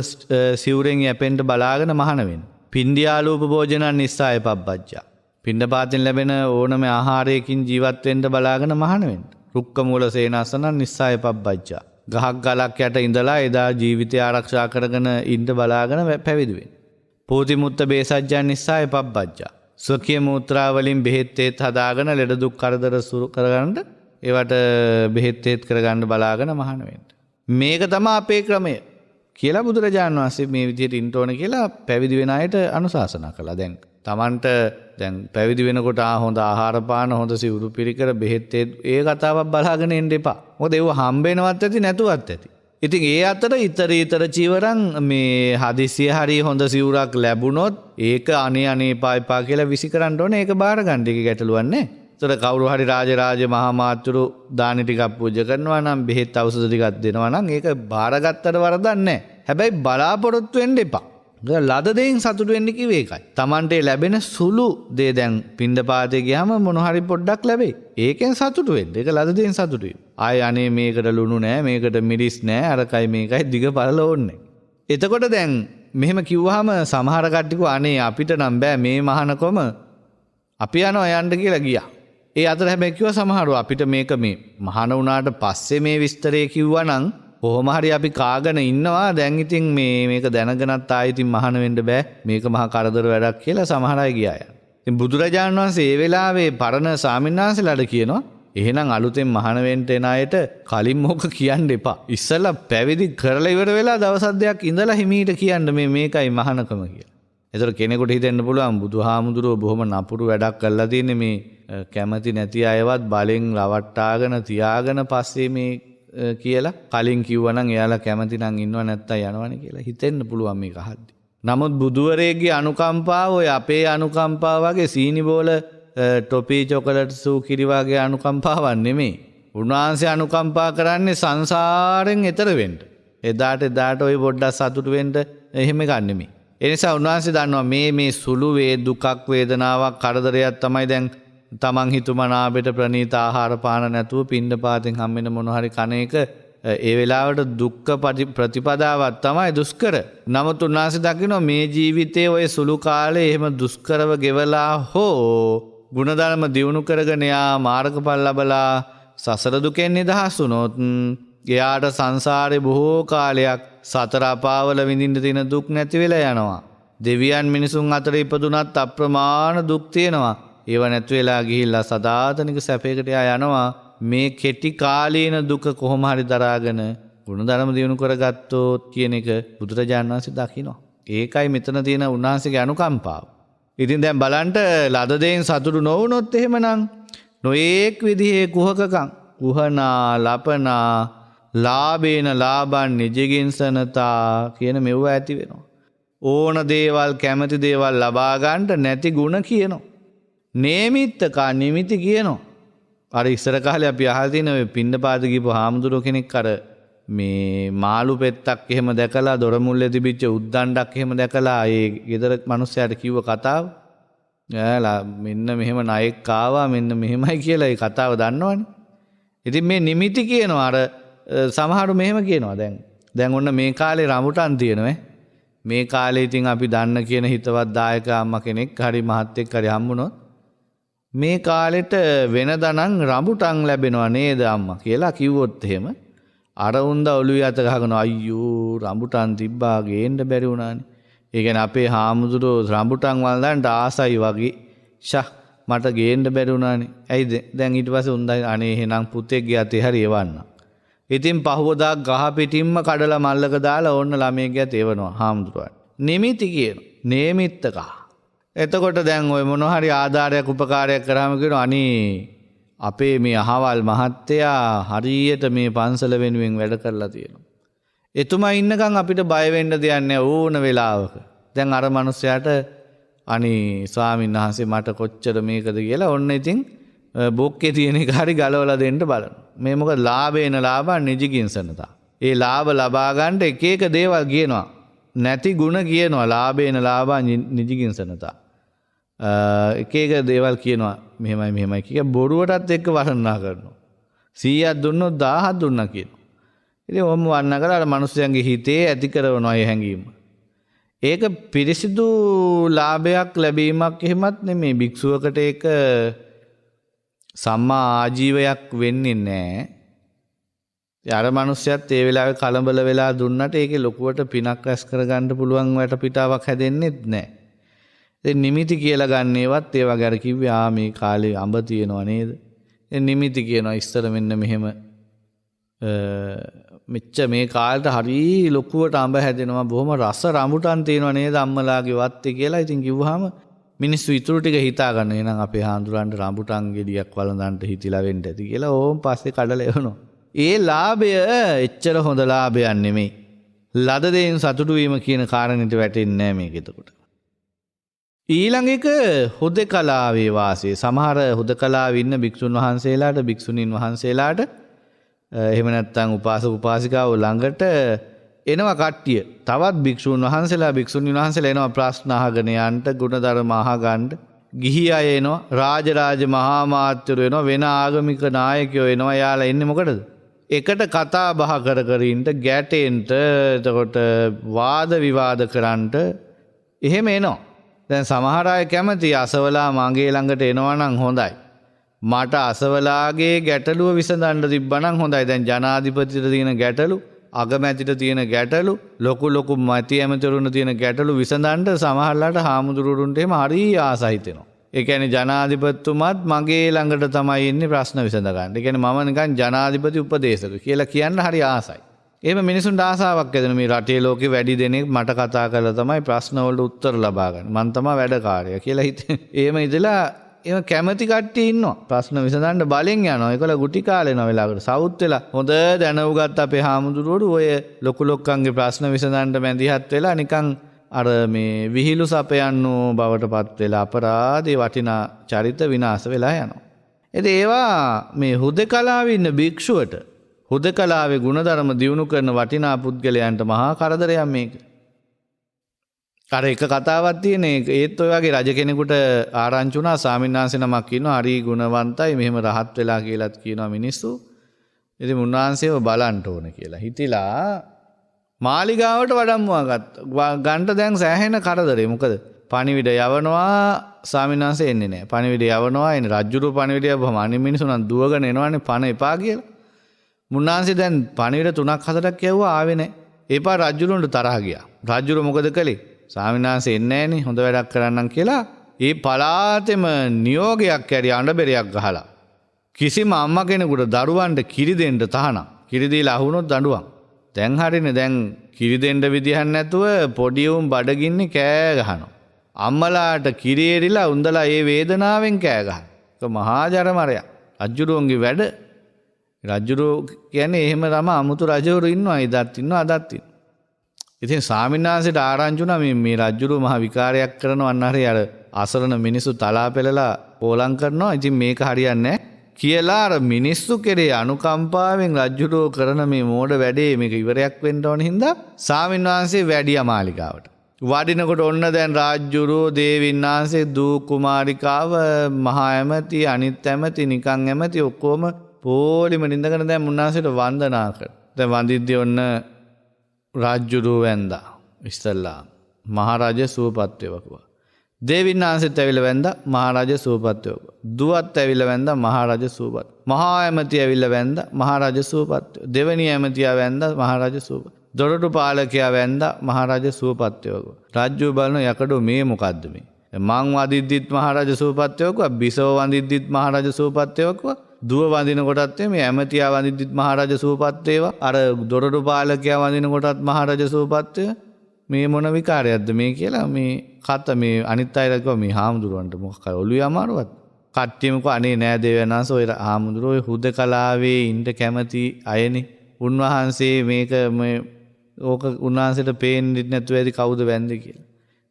Speaker 1: සිවුරෙන් යැපෙන්න බලාගෙන මහාන වෙන්න. පින්ඩියාලූප භෝජනන් නිස්සාය පබ්බජ්ජා. පින්ඩපාතෙන් ලැබෙන ඕනම ආහාරයකින් ජීවත් වෙන්න බලාගෙන මහාන වෙන්න. රුක්ක මූල සේනාසනන් නිස්සාය පබ්බජ්ජා. ගහක් ගලක් යට ඉඳලා එදා ජීවිතය ආරක්ෂා කරගෙන ඉන්න බලාගෙන පැවිදි වෙන්න. පෝති මුත්ත බේසජ්ජන් නිස්සාය පබ්බජ්ජා. ස්වකීය මූත්‍රා වලින් බෙහෙත් තෙත් හදාගෙන ලෙඩ දුක් කරදර සුරු කරගන්න ඒවට බෙහෙත් තෙත් කරගන්න බලාගෙන මහාන වෙන්න. මේක තමයි අපේ ක්‍රමය. කියලා බුදුරජාණන් වහන්සේ මේ විදිහට ඉන්න ඕන කියලා පැවිදි වෙන අයට අනුශාසනා කළා. දැන් Tamanට දැන් පැවිදි වෙනකොට හොඳ ආහාර පාන හොඳ සිවුරු පිරිකර බෙහෙත් ඒ කතාවක් බලාගෙන එන්න එපා. මොකද ඒව හම්බෙනවත් ඇති නැතුවත් ඇති. ඉතින් ඒ අතර ඊතර චීවරන් මේ හදිසිය හරි හොඳ සිවුරක් ලැබුණොත් ඒක අනේ එපා කියලා විසි කරන්න ඕනේ. ඒක බාර ගන්න එක ගැටලුවක් නැහැ. ඒතර කවුරු හරි රාජ මහා මාත්‍රු දානි ටිකක් පූජා කරනවා නම් බෙහෙත් ඖෂධ ටිකක් දෙනවා නම් ඒක බාරගත්තට වරදක් නැහැ. හැබැයි බලාපොරොත්තු වෙන්න එපා. ලද දෙයින් සතුටු වෙන්න කිව්වේ ඒකයි. Tamante ලැබෙන සුළු දේ දැන් පින්දපාතේ ගියාම මොන හරි පොඩ්ඩක් ලැබෙයි. ඒකෙන් සතුටු වෙන්න. ඒක ලද දෙයින් සතුටු වෙන්න. අනේ මේකට ලුණු නෑ, මේකට මිරිස් නෑ, අරකයි මේකයි දිග පළල ඕනේ. එතකොට දැන් මෙහෙම කිව්වහම සමහර කට්ටිය අනේ අපිට නම් බෑ මේ මහානකම අපි යනවා යන්න කියලා ගියා. ඒ අතර හැබැයි කිව්වා සමහරව අපිට මේක මේ මහාන වුණාට පස්සේ මේ විස්තරේ කිව්වා නම් කොහොම හරි අපි කාගෙන ඉන්නවා. දැන් ඉතින් මේක දැනගෙනත් ආයෙ ඉතින් මහාන වෙන්න බෑ. මේක මහා කරදර වැඩක් කියලා සමහර අය ගියා යන. ඉතින් බුදුරජාණන් වහන්සේ ඒ වෙලාවේ පරණ ස්වාමීන් වහන්සේලාට කියනවා එහෙනම් අලුතෙන් මහාන වෙන්න එන අයට කලින් මොක කියන්න එපා. ඉස්සෙල්ලා පැවිදි කරලා ඉවර වෙලා දවස් දෙකක් ඉඳලා හිමීට කියන්න මේකයි මහානකම කියලා. ඒතර කෙනෙකුට හිතෙන්න පුළුවන් බුදුහාමුදුරුවෝ බොහොම නපුරු වැඩක් කරලා තියෙන්නේ මේ කැමැති නැති අයවත් බලෙන් රවට්ටාගෙන තියාගෙන පස්සේ මේ කියලා කලින් කිව්වනම් එයාලා කැමති නම් ඉන්නව නැත්තම් යනවනේ කියලා හිතෙන්න පුළුවන් මේක අහද්දි. නමුත් බුදුවරේගේ අනුකම්පාව ඔය අපේ අනුකම්පාව වගේ සීනි බෝල ටොපි චොකලට් සූකිරි වගේ අනුකම්පාවක් නෙමෙයි. උන්වහන්සේ අනුකම්පා කරන්නේ සංසාරෙන් එතර වෙන්න. එදාට ඔය පොඩ්ඩක් සතුටු වෙන්න එහෙම ගන්න නෙමෙයි. ඒ නිසා උන්වහන්සේ දන්නවා මේ සුළු දුකක් වේදනාවක් කරදරයක් තමයි දැන් තමන් හිතුමනාපෙට ප්‍රණීත ආහාර පාන නැතුව පින්ඩපාතෙන් හම්බෙන මොන හරි කන එක ඒ වෙලාවට දුක්ඛ ප්‍රතිපදාවක් තමයි දුෂ්කර. නමුත් උන්වහන්සේ දකිනවා මේ ජීවිතයේ ඔය සුළු කාලේ එහෙම දුෂ්කරව ගෙවලා හෝ ගුණධර්ම දියුණු කරගෙන යා මාර්ගඵල ලැබලා සසර දුකෙන් නිදහස් වුණොත් එයාට සංසාරේ බොහෝ කාලයක් සතර අපාවල විඳින්න තියෙන දුක් නැති වෙලා යනවා. දෙවියන් මිනිසුන් අතර ඉපදුනත් අප්‍රමාණ දුක් තියෙනවා. ඒව නැති වෙලා ගිහිල්ලා සදාතනික සැපයකට යනවා. මේ කෙටි කාලීන දුක කොහොම හරි දරාගෙන ගුණධර්ම දියුණු කරගත්තොත් කියන එක බුදුරජාණන් වහන්සේ දකිනවා. ඒකයි මෙතන තියෙන උන්වහන්සේගේ අනුකම්පාව. ඉතින් දැන් බලන්න ලද දෙයින් සතුටු නොවුනොත් එහෙමනම් නොඑක් විදිහේ කුහකකම් කුහනා ලපනා ලාභේන ලාභං නිජගින්සනතා කියන මෙව ඇති වෙනවා. ඕන දේවල් කැමති දේවල් ලබා ගන්නට නැති ಗುಣ කියනවා. නේමිත්තකා නිමිති කියනවා. අර ඉස්සර කාලේ අපි අහලා තියෙන ඔය පින්නපාත ගිහපු හාමුදුරුව කෙනෙක් අර මේ මාළු පෙත්තක් එහෙම දැකලා දොර මුල්ලේ තිබිච්ච උද්දණ්ඩක් එහෙම දැකලා ඒ ගෙදර මිනිස්සයාට කිව්ව කතාව. එයාලා මෙන්න මෙහෙම ණයෙක් ආවා මෙන්න මෙහෙමයි කියලා ඒ කතාව දන්නවනේ. ඉතින් මේ නිමිති කියනවා අර සමහරු මෙහෙම කියනවා දැන් ඔන්න මේ කාලේ රඹුටන් තියෙනවා. මේ කාලේ ඉතින් අපි දන්න කියන හිතවත් දායක අම්මා කෙනෙක් හරි මහත්තයෙක් හරි හම්බුනොත් මේ කාලෙට වෙනදනම් රඹුටන් ලැබෙනවා නේද අම්මා කියලා කිව්වොත් එහෙම අර උන්ද ඔළුවේ අත ගහගෙන අයියෝ රඹුටන් තිබ්බා ගේන්න බැරි වුණානේ. ඒ කියන්නේ අපේ හාමුදුරුවෝ රඹුටන් වලට ආසයි වගේ ෂා මට ගේන්න බැරි වුණානේ. ඇයිද දැන් ඊට පස්සේ උන්දයි අනේ එහෙනම් පුතෙක්ගේ අතේ හරි එවන්න. ඉතින් පහවදා ගහ පිටින්ම කඩලා මල්ලක දාලා ඕන්න ළමයෙක්ගේ අතේ එවනවා හාමුදුරුවෝ. නිමිති කියන නේමිත්තකා. එතකොට දැන් ඔය මොන හරි ආධාරයක් උපකාරයක් කරාම කියනවා අනේ අපේ මේ අහවල් මහත්තයා හරියට මේ පන්සල වෙනුවෙන් වැඩ කරලා තියෙනවා. එතුමා ඉන්නකම් අපිට බය වෙන්න දෙයක් නැහැ ඕන වෙලාවක. දැන් අර මිනිස්සයාට අනේ ස්වාමීන් වහන්සේ මට කොච්චර මේකද කියලා ඔන්න ඉතින් බොක්කේ තියෙන එක හරි ගලවලා දෙන්න බලනවා. මේ මොකද ලාභේන ලාභං නිජගින්සනතා. ඒ ලාභ ලබා ගන්න එක එක දේවල් කියනවා. නැති ಗುಣ කියනවා ලාභේන ලාභං නිජගින්සනතා. එක එක දේවල් කියනවා මෙහෙමයි කිය බොරුවටත් එක්ක වර්ණනා කරනවා. 100ක් දුන්නොත් 1000ක් දුන්නා කියනවා. ඉතින් ඔහොම වර්ණනා කරලා අර මිනිස්යාගේ හිතේ ඇති කරනවා ඒ හැඟීම. ඒක පිරිසිදු ලාභයක් ලැබීමක් එහෙමත් නෙමෙයි. භික්ෂුවකට ඒක සම්මා ආජීවයක් වෙන්නේ නැහැ. අර මිනිස්සයත් ඒ වෙලාවේ කලබල වෙලා දුන්නට ඒකේ ලොකුවට පිනක් රැස් කරගන්න පුළුවන් වටපිටාවක් හැදෙන්නේත් නැහැ. ඉතින් නිමිති කියලා ගන්නේවත් ඒ වගේ අර කිව්වේ මේ කාලේ අඹ තියෙනව නේද? ඒ නිමිති කියනවා ඉස්සර මෙන්න මෙහෙම මෙච්ච මේ කාලට හරි ලොකුවට අඹ හැදෙනවා බොහොම රස රඹුටන් තියෙනවා නේද අම්මලාගේ වත්තේ කියලා ඉතින් කිව්වහම මිනිස්සු ඉතුරු ටික හිතා ගන්න එහෙනම් අපේ හාමුදුරන්ට රඹුටන් ගෙඩියක් වළඳන්ට හිතිලා වෙන්න ඇති කියලා ඕම් පස්සේ කඩලා එවනවා. ඒ ලාභය එච්චර හොඳ ලාභයක් නෙමෙයි. ලද දෙයින් සතුටු වීම කියන කාරණෙට වැටෙන්නේ නැහැ මේක එතකොට. ඊළඟ එක හුදකලාවේ වාසය. සමහර හුදකලාවේ ඉන්න භික්ෂුන් වහන්සේලාට භික්ෂුණීන් වහන්සේලාට එහෙම නැත්නම් උපාසක උපාසිකාවෝ ළඟට එනවා කට්ටිය. තවත් භික්ෂුන් වහන්සේලා භික්ෂුණීන් වහන්සේලා එනවා ප්‍රශ්න අහගෙන යන්න, ගුණධර්ම අහගන්න. ගිහි අය එනවා, රාජරාජ මහා මාත්‍යරු එනවා, වෙන ආගමික නායකයෝ එනවා. යාලා එන්නේ මොකටද? එකට කතා බහ කර කර ඉන්න, ගැටෙන්න, එතකොට වාද විවාද කරන්න එහෙම එනවා. දැන් සමහර අය කැමති අසවලා මගේ ළඟට එනවා නම් හොඳයි. මට අසවලාගේ ගැටලුව විසඳන්න තිබ්බනම් හොඳයි. දැන් ජනාධිපතිට තියෙන ගැටලු, අගමැතිට තියෙන ගැටලු, ලොකු මැති ඇමතිවරුන්ට තියෙන ගැටලු විසඳන්න සමහරලාට හාමුදුරුවරුන්ට එහෙම හරි ආසයි හිතෙනවා. ඒ කියන්නේ ජනාධිපතිතුමත් මගේ ළඟට තමයි එන්නේ ප්‍රශ්න විසඳ ගන්න. ඒ කියන්නේ මම නිකන් ජනාධිපති උපදේශක කියලා කියන්න හරි ආසයි. එහෙම මිනිසුන්ට ආසාවක් ඇදෙන මේ රටේ ලෝකේ වැඩි දෙනෙක් මට කතා කරලා තමයි ප්‍රශ්න වලට උත්තර ලබා ගන්න. මං තමයි වැඩකාරයා කියලා හිතේ. එහෙම ඉඳලා එහෙම කැමැති කට්ටිය ඉන්නවා. ප්‍රශ්න විසඳන්න බලෙන් යනවා. ඒකල ගුටි කාලේන වෙලාවකට සවුත් වෙලා හොඳ දැනුගත් අපේ හාමුදුරුවෝ ඔය ලොකු ලොක්කන්ගේ ප්‍රශ්න විසඳන්න මැදිහත් වෙලා නිකන් අර මේ විහිළු සපයන්නෝ බවට පත් වෙලා අපරාධේ වටිනා චරිත විනාශ වෙලා යනවා. ඉතින් ඒවා මේ හුදකලාවේ ඉන්න භික්ෂුවට හුදකලාවේ ගුණධර්ම දියුණු කරන වටිනා පුද්ගලයන්ට මහා කරදරයක් මේක. අර එක කතාවක් තියෙන ඒත් ඔය වගේ රජ කෙනෙකුට ආරංචි වුණා ස්වාමීන් වහන්සේ නමක් ඉන්නවා හරි ගුණවන්තයි මෙහෙම රහත් වෙලා කියලාත් කියනවා මිනිස්සු. ඉතින් මුන්වහන්සේව බලන්න ඕන කියලා හිතිලා මාලිගාවට වඩම්මුවා ගත්තා. ගන්ට දැන් සෑහෙන කරදරේ. මොකද පණිවිඩ යවනවා ස්වාමීන් වහන්සේ එන්නේ නැහැ. පණිවිඩ යවනවා එන්නේ රජුරු පණිවිඩය යවම අනිත් මිනිස්සු නම් දුවගෙන එනවනේ පණ එපා කියලා. මුන්නාන්සේ දැන් පණිවිඩ 3ක් 4ක් යවුවා ආවේ නැහැ. ඒපා රජුරුන්ට තරහ ගියා. රජුරු මොකද කළේ? ස්වාමීන් වහන්සේ එන්නේ නැහනේ හොඳ වැඩක් කරන්නම් කියලා ඒ පලාතෙම නියෝගයක් ඇරි අඬබෙරයක් ගහලා කිසිම අම්මා කෙනෙකුට දරුවන්ට කිරි දෙන්න තහනම්. කිරි දීලා අහුනොත් දඬුවම්. දැන් හරිනේ දැන් කිරි දෙන්න විදිහක් නැතුව පොඩි උන් බඩගින්නේ කෑ ගහනවා. අම්මලාට කිරි එරිලා උන්දලා ඒ වේදනාවෙන් කෑ ගහනවා. ඒක මහා ජරමරයක්. රජුරුවන්ගේ වැඩ. රජුරුව කියන්නේ එහෙම තම අමුතු රජවරු ඉන්නවා. ඉදත් ඉන්නවා අදත් ඉන්නවා. ඉතින් ස්වාමීන් වහන්සේට ආරංචි වුණා මේ රජුරුව මහ විකාරයක් කරනවා අන්න හරිය අර අසරණ මිනිස්සු තලා පෙළලා පෝලම් කරනවා. ඉතින් මේක හරියන්නේ නැහැ කියලා අර මිනිස්සු කෙරේ අනුකම්පාවෙන් රජුරුව කරන මේ මෝඩ වැඩේ මේක ඉවරයක් වෙන්න ඕන හින්දා ස්වාමීන් වහන්සේ වැඩියා මාලිගාවට. වඩිනකොට ඔන්න දැන් රාජ්‍යරුව දේවින් වහන්සේ දූ කුමාරිකාව මහා ඇමති අනිත් ඇමති නිකන් ඇමති ඔක්කොම පොලිම නිඳගෙන දැන් මුන්නාසෙට වන්දනා කරා. දැන් වඳිද්දී ඔන්න රාජ්‍යරුව වැන්දා. ඉස්සල්ලා මහරජා සුවපත් වේවා. දේවින් වහන්සේත් ඇවිල්ලා වැන්දා මහරජා සුවපත් වේවා. දුවත් ඇවිල්ලා වැන්දා මහරජා සුවපත්. මහා ඇමතිය ඇවිල්ලා වැන්දා මහරජා සුවපත්. දෙවෙනි ඇමතියා වැන්දා මහරජා සුවපත්. දොරටු පාලකයා වැන්දා මහරජා සුවපත් වේවා. රාජ්‍යව බලන යකඩෝ මේ මොකද්ද මේ? මං වදිද්දිත් මහරජා සුවපත් වේවා. බිසව වදිද්දිත් මහරජා සුවපත් වේවා. දුව වඳින කොටත් මේ ඇමතියා වඳිද්දිත් මහරජා සුවපත් වේවා. අර දොරටු පාලකයා වඳින කොටත් මහරජා සුවපත් වේවා. මේ මොන විකාරයක්ද මේ කියලා මේ කත මේ අනිත් අයලා කිව්වා මේ හාමුදුරුවන්ට මොකක් ඔළුවේ අමාරුවක්. කට්ටියම කිව්වා අනේ නෑ දේවයන්වහන්ස ඔය හාමුදුරුවෝ හුදකලාවේ ඉන්න කැමති අයනේ. උන්වහන්සේ මේක මේ ඕක උන්වහන්සේට පේන්නේ නැතුව ඇති කවුද වැන්දේ කියලා.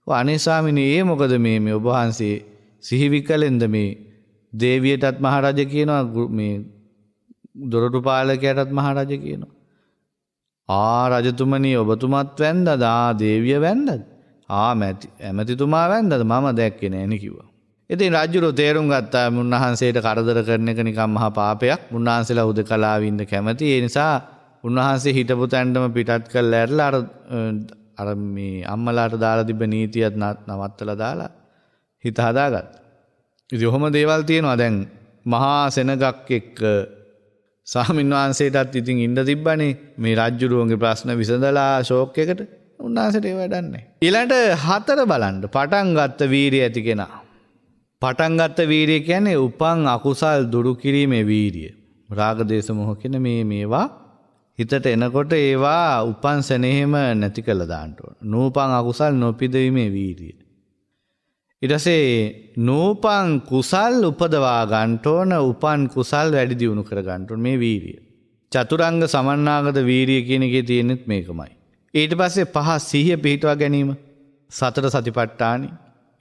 Speaker 1: ඔව් අනේ ස්වාමිනේ ඒ මොකද මේ ඔබ වහන්සේ සිහි විකලෙන්ද මේ දේවියටත් මහරජා කියනවා මේ දොරටු පාලකයාටත් මහරජා කියනවා. රජතුමනි ඔබතුමත් වැන්දද? දේවිය වැන්දද? ඇමතිතුමා වැන්දද? මම දැක්කේ නෑනේ කිව්වා. ඉතින් රජුරෝ තේරුම් ගත්තා මුන්නහන්සේට කරදර කරන එක නිකම් මහා පාපයක්. මුන්නහන්සේලා හුදකලාවේ ඉන්න කැමති. ඒ නිසා උන්වහන්සේ හිටපු තැනටම පිටත් කරලා ඇරලා අර මේ අම්මලාට දාලා තිබ්බ නීතියත් නවත්තලා දාලා හිත හදාගත්තා. ඉතින් ඔහොම දේවල් තියෙනවා. දැන් මහා සෙනගක් එක්ක ස්වාමීන් වහන්සේටත් ඉතින් ඉන්න තිබ්බනේ මේ රජ්ජුරුවන්ගේ ප්‍රශ්න විසඳලා ෂෝක් එකට. උන්වහන්සේට ඒ වැඩක් නැහැ. ඊළඟට 4 බලන්න පටන් ගත්ත වීරිය ඇති කෙනා. පටන් ගත්ත වීරිය කියන්නේ උපන් අකුසල් දුරු කිරීමේ වීරිය. රාග දේශ මොහ කියන මේවා හිතට එනකොට ඒවා උපන් සෙනෙහෙම නැති කළා දාන්න ඕන. නූපන් අකුසල් නොපිදීමේ වීරිය. ඊට පස්සේ නූපන් කුසල් උපදවා ගන්න ඕන, උපන් කුසල් වැඩි දියුණු කර ගන්න ඕන මේ වීරිය. චතුරංග සමන්නාගත වීරිය කියන එකේ තියෙනෙත් මේකමයි. ඊට පස්සේ 5 සිහිය පිහිටවා ගැනීම. සතර සතිපට්ඨානි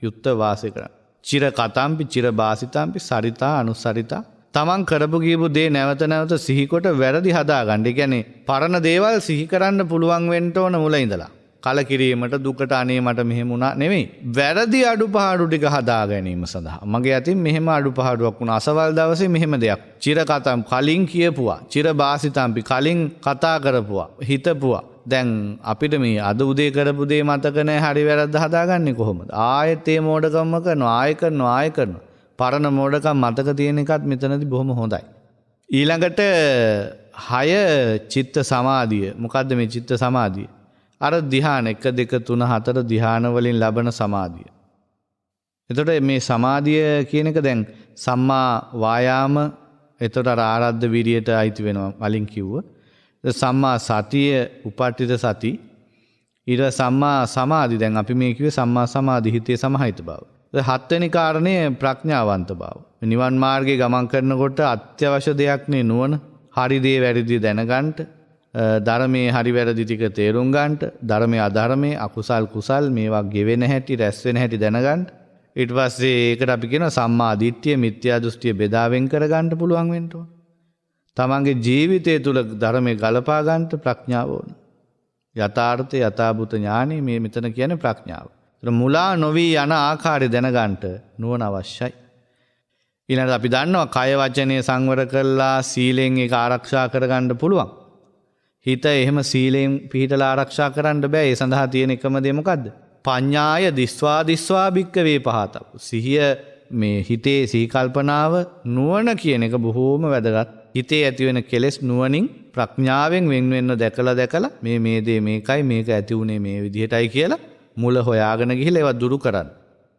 Speaker 1: යුක්ත වාසය කරන්න. චිර කතම්පි චිර බාසිතම්පි සරිතා අනුසරිතා. තමන් කරපු කියපු දේ නැවත නැවත සිහිකොට වැරදි හදාගන්න. ඒ කියන්නේ පරණ දේවල් සිහි කරන්න පුළුවන් වෙන්න ඕන මුල ඉඳලා. කලකිරීමට දුකට අනේ මට මෙහෙම වුණා නෙමෙයි. වැරදි අඩුපාඩු ටික හදා ගැනීම සඳහා. මගේ අතින් මෙහෙම අඩුපාඩුවක් වුණා. අසවල් දවසේ මෙහෙම දෙයක්. චිර කතම් කලින් කියපුවා. චිර බාසිතම්පි කලින් කතා කරපුවා. හිතපුවා. දැන් අපිට මේ අද උදේ කරපු දේ මතක නැහැ. හරි වැරද්ද හදාගන්නේ කොහොමද? ආයෙත් ඒ මෝඩකම කරනවා. ආයෙ කරනවා. පරණ මෝඩකම් මතක තියෙන එකත් මෙතනදී බොහොම හොඳයි. ඊළඟට 6 චිත්ත සමාධිය. මොකද්ද මේ චිත්ත සමාධිය? අර ධ්‍යාන 1 2 3 4 ධ්‍යාන වලින් ලබන සමාධිය. එතකොට මේ සමාධිය කියන එක දැන් සම්මා වායාම එතකොට අර ආරද්ධ විරියට අයිති වෙනවා වලින් කිව්ව. සම්මා සතිය උපට්ඨිත සති ඊට සම්මා සමාධි දැන් අපි මේ කිව්වේ සම්මා සමාධි හිතේ සමහිත බව. 7 වෙනි කාරණය ප්‍රඥාවන්ත බව. නිවන් මාර්ගයේ ගමන් කරනකොට අත්‍යවශ්‍ය දෙයක් නේ නුවණ. හරි දේ වැරදි දේ දැනගන්න, ධර්මයේ හරි වැරදි ටික තේරුම් ගන්නට, ධර්මයේ අධර්මයේ අකුසල් කුසල් මේවා ගෙවෙන හැටි, රැස් වෙන හැටි දැනගන්න. ඊට පස්සේ ඒකට අපි කියනවා සම්මා දිට්ඨිය, මිත්‍යා දෘෂ්ටිය බෙදා වෙන් කර ගන්න පුළුවන් වෙන්න ඕන. තමන්ගේ ජීවිතය තුළ ධර්මයේ ගලපා ගන්නට ප්‍රඥාව ඕන. යථාර්ථය යථාභූත ඥානෙ මේ මෙතන කියන්නේ ප්‍රඥාව. මුලා නොවි යන ආකාරය දැනගන්නට නුවණ අවශ්‍යයි. ඊළඟට අපි දන්නවා කය වචනේ සංවර කරලා සීලෙන් ඒක ආරක්ෂා කරගන්න පුළුවන්. හිත එහෙම සීලෙන් පිහිටලා ආරක්ෂා කරන්න බෑ. ඒ සඳහා තියෙන එකම දේ මොකද්ද? පඤ්ඤාය දිස්වා භික්කවේ පහතප්පු. සිහිය මේ හිතේ සිහි කල්පනාව නුවණ කියන එක බොහෝම වැදගත්. හිතේ ඇති වෙන කෙලෙස් නුවණින් ප්‍රඥාවෙන් වෙන් වෙන්න දැකලා මේ දේ මේකයි මේක ඇති උනේ මේ විදිහටයි කියලා මුල හොයාගෙන ගිහිල්ලා ඒවා දුරු කරන්න.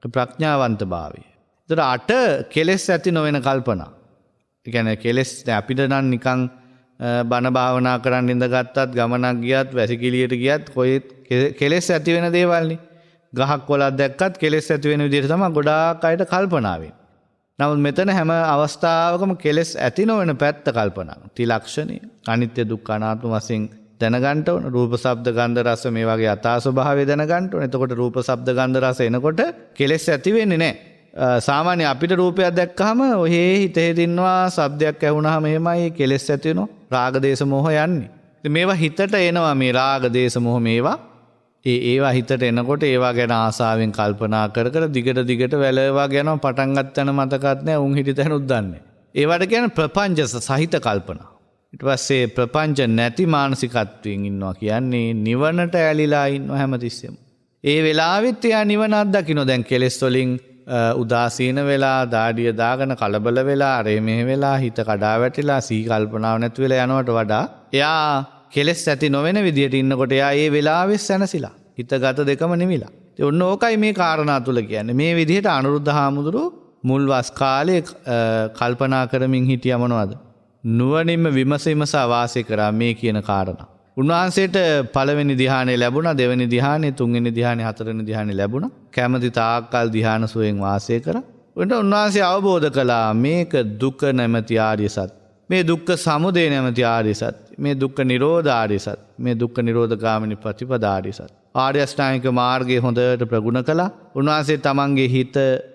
Speaker 1: ප්‍රඥාවන්තභාවය. ඒතර 8 කෙලෙස් ඇති නොවන කල්පනා. ඒ කියන්නේ කෙලෙස් දැන් අපිට නම් නිකන් බණ භාවනා කරන්න ඉඳගත්තත් ගමනක් ගියත් වැසිකිළියට ගියත් කොහෙත් කෙලෙස් ඇති වෙන දේවල්නේ. ගහක් කොළක් දැක්කත් කෙලෙස් ඇති වෙන විදිහට තමයි ගොඩාක් අයට කල්පනා වෙන්නේ. නමුත් මෙතන හැම අවස්ථාවකම කෙලෙස් ඇති නොවන පැත්ත කල්පනා. ත්‍රිලක්ෂණය අනිත්‍ය දුක්ඛ අනාත්ම වශයෙන් දැනගන්න ඕන. රූප ශබ්ද ගන්ධ රස මේ වගේ යථා ස්වභාවය දැනගන්න ඕන. එතකොට රූප ශබ්ද ගන්ධ රස එනකොට කෙලෙස් ඇති වෙන්නේ නැහැ. සාමාන්‍ය අපිට රූපයක් දැක්කහම ඔහේ හිතේ දින්නවා ශබ්දයක් ඇහුණාම එහෙමයි කෙලෙස් ඇති වෙනවා. රාග දේශ මොහ යන්නේ. ඉතින් මේවා හිතට එනවා මේ රාග දේශ මොහ මේවා. ඒවා හිතට එනකොට ඒවා ගැන ආසාවෙන් කල්පනා කර දිගට වැළවා යනවා. පටන් ගන්න මතකත් නැහැ. උන් හිටිත හැනුත් දන්නේ. ඒවට කියන්නේ ප්‍රපංච සහිත කල්පනා. ඊට පස්සේ ප්‍රපංච නැති මානසිකත්වයෙන් ඉන්නවා කියන්නේ නිවනට ඇලිලා ඉන්නවා හැමතිස්සෙම. ඒ වෙලාවෙත් එයා නිවන අත්දකින්න දැන් කෙලෙස් වලින් උදාසීන වෙලා දාඩිය දාගෙන කලබල වෙලා අරේ මෙහෙ වෙලා හිත කඩා වැටිලා සී කල්පනාව නැති වෙලා යනවට වඩා එයා කෙලෙස් ඇති නොවන විදියට ඉන්නකොට එයා ඒ වෙලාවෙ සැනසিলা හිත ගත දෙකම නිවිලා. ඒ ඔන්න ඕකයි මේ කාරණා තුල කියන්නේ. මේ විදිහට අනුරුද්ධ හාමුදුරුවෝ මුල් වස් කාලේ කල්පනා කරමින් හිටියා මොනවද? නුවණින්ම විමසීමසා වාසය කරා මේ කියන කාරණා. උන්වහන්සේට පළවෙනි ධ්‍යානෙ ලැබුණා, දෙවෙනි ධ්‍යානෙ, තුන්වෙනි ධ්‍යානෙ, හතරවෙනි ධ්‍යානෙ ලැබුණා. කැමැති තාක්කල් ධ්‍යාන සුවයෙන් වාසය කරා. උන්වහන්සේ අවබෝධ කළා මේක දුක නැමැති ආර්ය සත්‍ය. මේ දුක්ඛ සමුදය නැමැති ආර්ය සත්‍ය. මේ දුක්ඛ නිරෝධ ආර්ය සත්‍ය. මේ දුක්ඛ නිරෝධ ගාමිනී ප්‍රතිපදා ආර්ය සත්‍ය. ආර්ය අෂ්ටාංගික මාර්ගයේ හොඳට ප්‍රගුණ කළා. උන්වහන්සේ තමන්ගේ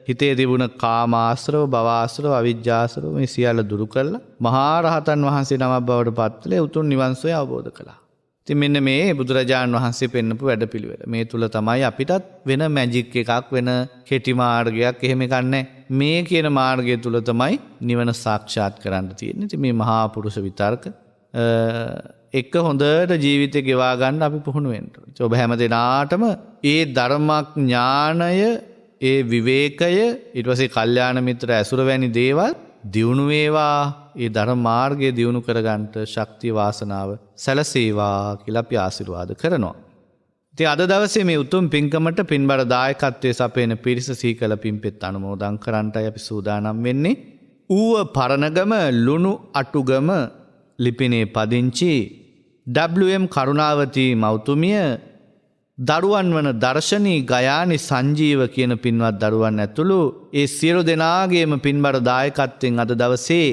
Speaker 1: හිතේ තිබුණ කාමාශ්‍රව, භවආශ්‍රව, අවිජ්ජාශ්‍රව මේ සියල්ල දුරු කළා. මහා රහතන් වහන්සේ නමක් බවට පත්වලා උතුම් නිවන් සෝය අවබෝධ කළා. ඉතින් මෙන්න මේ බුදුරජාණන් වහන්සේ පෙන්නපු වැඩපිළිවෙල. මේ තුල තමයි අපිටත් වෙන මැජික් එකක් වෙන කෙටි මාර්ගයක් එහෙම එකක් නැහැ. මේ කියන මාර්ගය තුල තමයි නිවන සාක්ෂාත් කරන්න තියෙන්නේ. ඉතින් මේ මහා පුරුෂ විතර්ක එක හොඳට ජීවිතේ ගෙවා ගන්න අපි පුහුණු වෙන්න ඕනේ. ඔබ හැම දිනාටම ඒ ධර්මඥානය, ඒ විවේකය, ඊට පස්සේ කල්යාණ මිත්‍ර ඇසුර වැනි දේවල් දියුණු වේවා. ඒ ධර්ම මාර්ගයේ දියුණු කරගන්නට ශක්තිය වාසනාව සැලසේවා කියලා අපි ආශිර්වාද කරනවා. ඉතින් අද දවසේ මේ උතුම් පින්කමට පින්බර දායකත්වයේ සපයන පිරිස සීකල පින්පෙත් අනුමෝදන් කරන්නටයි අපි සූදානම් වෙන්නේ. ඌව පරණගම ලුණු අටුගම ලිපිනේ පදිංචි WM කරුණාවතී මෞතුමිය දරුවන් වන දර්ශනී ගයානි සංජීව කියන පින්වත් දරුවන් ඇතුළු ඒ සියලු දෙනාගේම පින්බර දායකත්වයෙන් අද දවසේ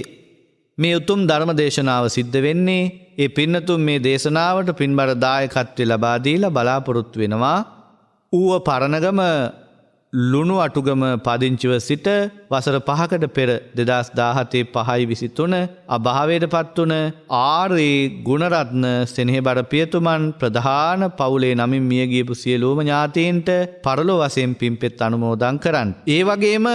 Speaker 1: මේ උතුම් ධර්ම දේශනාව සිද්ධ වෙන්නේ ඒ පින්නතුන් මේ දේශනාවට පින්බර දායකත්වය ලබා දීලා බලාපොරොත්තු වෙනවා ඌව පරණගම ලුණු අටුගම පදිංචිව සිට වසර 5කට පෙර 2017 5/23 අභාවයට පත් වුණ ආරේ ගුණරත්න සෙනෙහබර පියතුමන් ප්‍රධාන පවුලේ නමින් මිය ගියපු සියලුම ඥාතීන්ට පරලෝ වශයෙන් පින්පෙත් අනුමෝදන් කරන්න. ඒ වගේම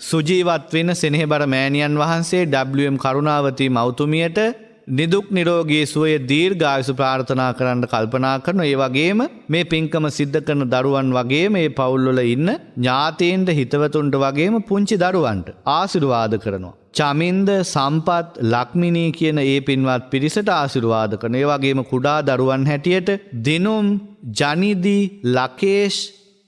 Speaker 1: සුජීවත් වෙන සෙනෙහබර මෑණියන් වහන්සේ WM කරුණාවතී මෞතුමියට නිදුක් නිරෝගී සුවය දීර්ඝායුෂ ප්‍රාර්ථනා කරන්න කල්පනා කරන ඒ වගේම මේ පින්කම සිද්ධ කරන දරුවන් වගේම මේ පවුල් වල ඉන්න ඥාතීන්ට හිතවතුන්ට වගේම පුංචි දරුවන්ට ආශිර්වාද කරනවා. චමින්ද සම්පත් ලක්මිනී කියන ඒ පින්වත් පිරිසට ආශිර්වාද කරන ඒ වගේම කුඩා දරුවන් හැටියට දිනුම් ජනිදි ලකේෂ්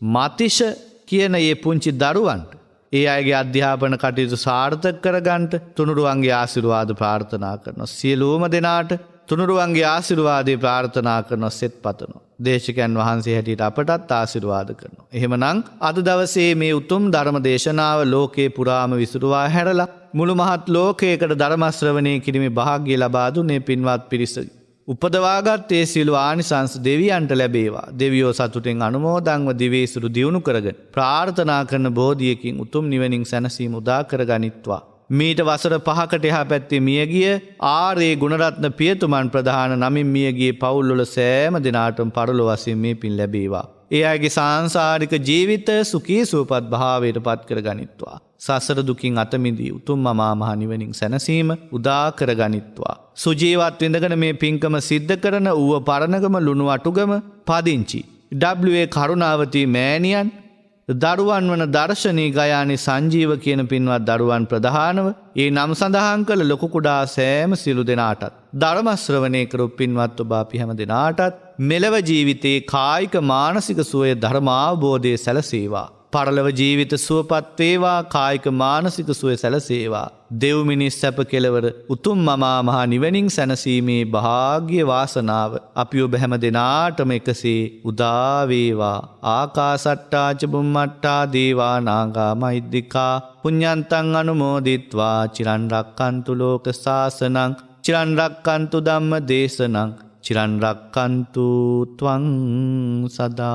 Speaker 1: මතිෂ කියන ඒ පුංචි දරුවන්ට ඒ අයගේ අධ්‍යාපන කටයුතු සාර්ථක කරගන්නට තුනුරුවන්ගේ ආශිර්වාද ප්‍රාර්ථනා කරනවා. සියලුම දෙනාට තුනුරුවන්ගේ ආශිර්වාදේ ප්‍රාර්ථනා කරනවා සෙත් පතනවා. දේශකයන් වහන්සේ හැටියට අපටත් ආශිර්වාද කරනවා. එහෙමනම් අද දවසේ මේ උතුම් ධර්ම දේශනාව ලෝකේ පුරාම විසිරුවා හැරලා මුළු මහත් ලෝකයකට ධර්ම ශ්‍රවණය කිරීමේ වාසනාව ලබා දුන්නේ පින්වත් පිරිස. උපදවාගත් ඒ සියලු ආනිසංස දෙවියන්ට ලැබේවා. දෙවියෝ සතුටෙන් අනුමෝදන්ව දිවේසුරු දියුණු කරගෙන ප්‍රාර්ථනා කරන බෝධියකින් උතුම් නිවනින් සැනසීම උදා කරගනිත්වා. මීට වසර 5කට එහා පැත්තේ මියගිය ආරේ ගුණරත්න පියතුමන් ප්‍රධාන නමින් මියගිය පවුල් වල සෑම දිනාටම පරලෝ වශයෙන් මේ පින් ලැබේවා. ඒ අයගේ සාංශාරික ජීවිත සුඛී සුවපත් භාවයට පත් කරගනිත්වා. සසර දුකින් අත මිදී උතුම් මහා මහ නිවනින් සැනසීම උදා කරගනිත්වා. සුජීවත් විඳගෙන මේ පින්කම සිද්ධ කරන ඌව පරණගම ලුණු අටුගම පදිංචි WA කරුණාවතී මෑණියන් දරුවන් වන දර්ශනී ගයානි සංජීව කියන පින්වත් දරුවන් ප්‍රධානව ඒ නම් සඳහන් කළ ලොකු කුඩා සෑම සිළු දෙනාටත් ධර්ම ශ්‍රවණය කරු පින්වත් ඔබ අපි හැම දෙනාටත් මෙලව ජීවිතේ කායික මානසික සුවය ධර්මාවබෝධය සැලසේවා. පරලොව ජීවිත සුවපත් වේවා. කායික මානසික සුවය සැලසේවා. දෙව් මිනිස් සැප කෙලවර උතුම් මහා මහ නිවනින් සැනසීමේ වාසනාව වාසනාව අපි ඔබ හැම දෙනාටම එකසේ උදා වේවා. ආකාසට්ටා ච බුම්මට්ටා දේවා නාග මහිද්దికා පුඤ්ඤන්තං අනුමෝදිත්වා චිරන් රක්칸තු ලෝක සාසනං චිරන් රක්칸තු ධම්ම දේශනං චිරන් රක්칸තු ත්වං සදා.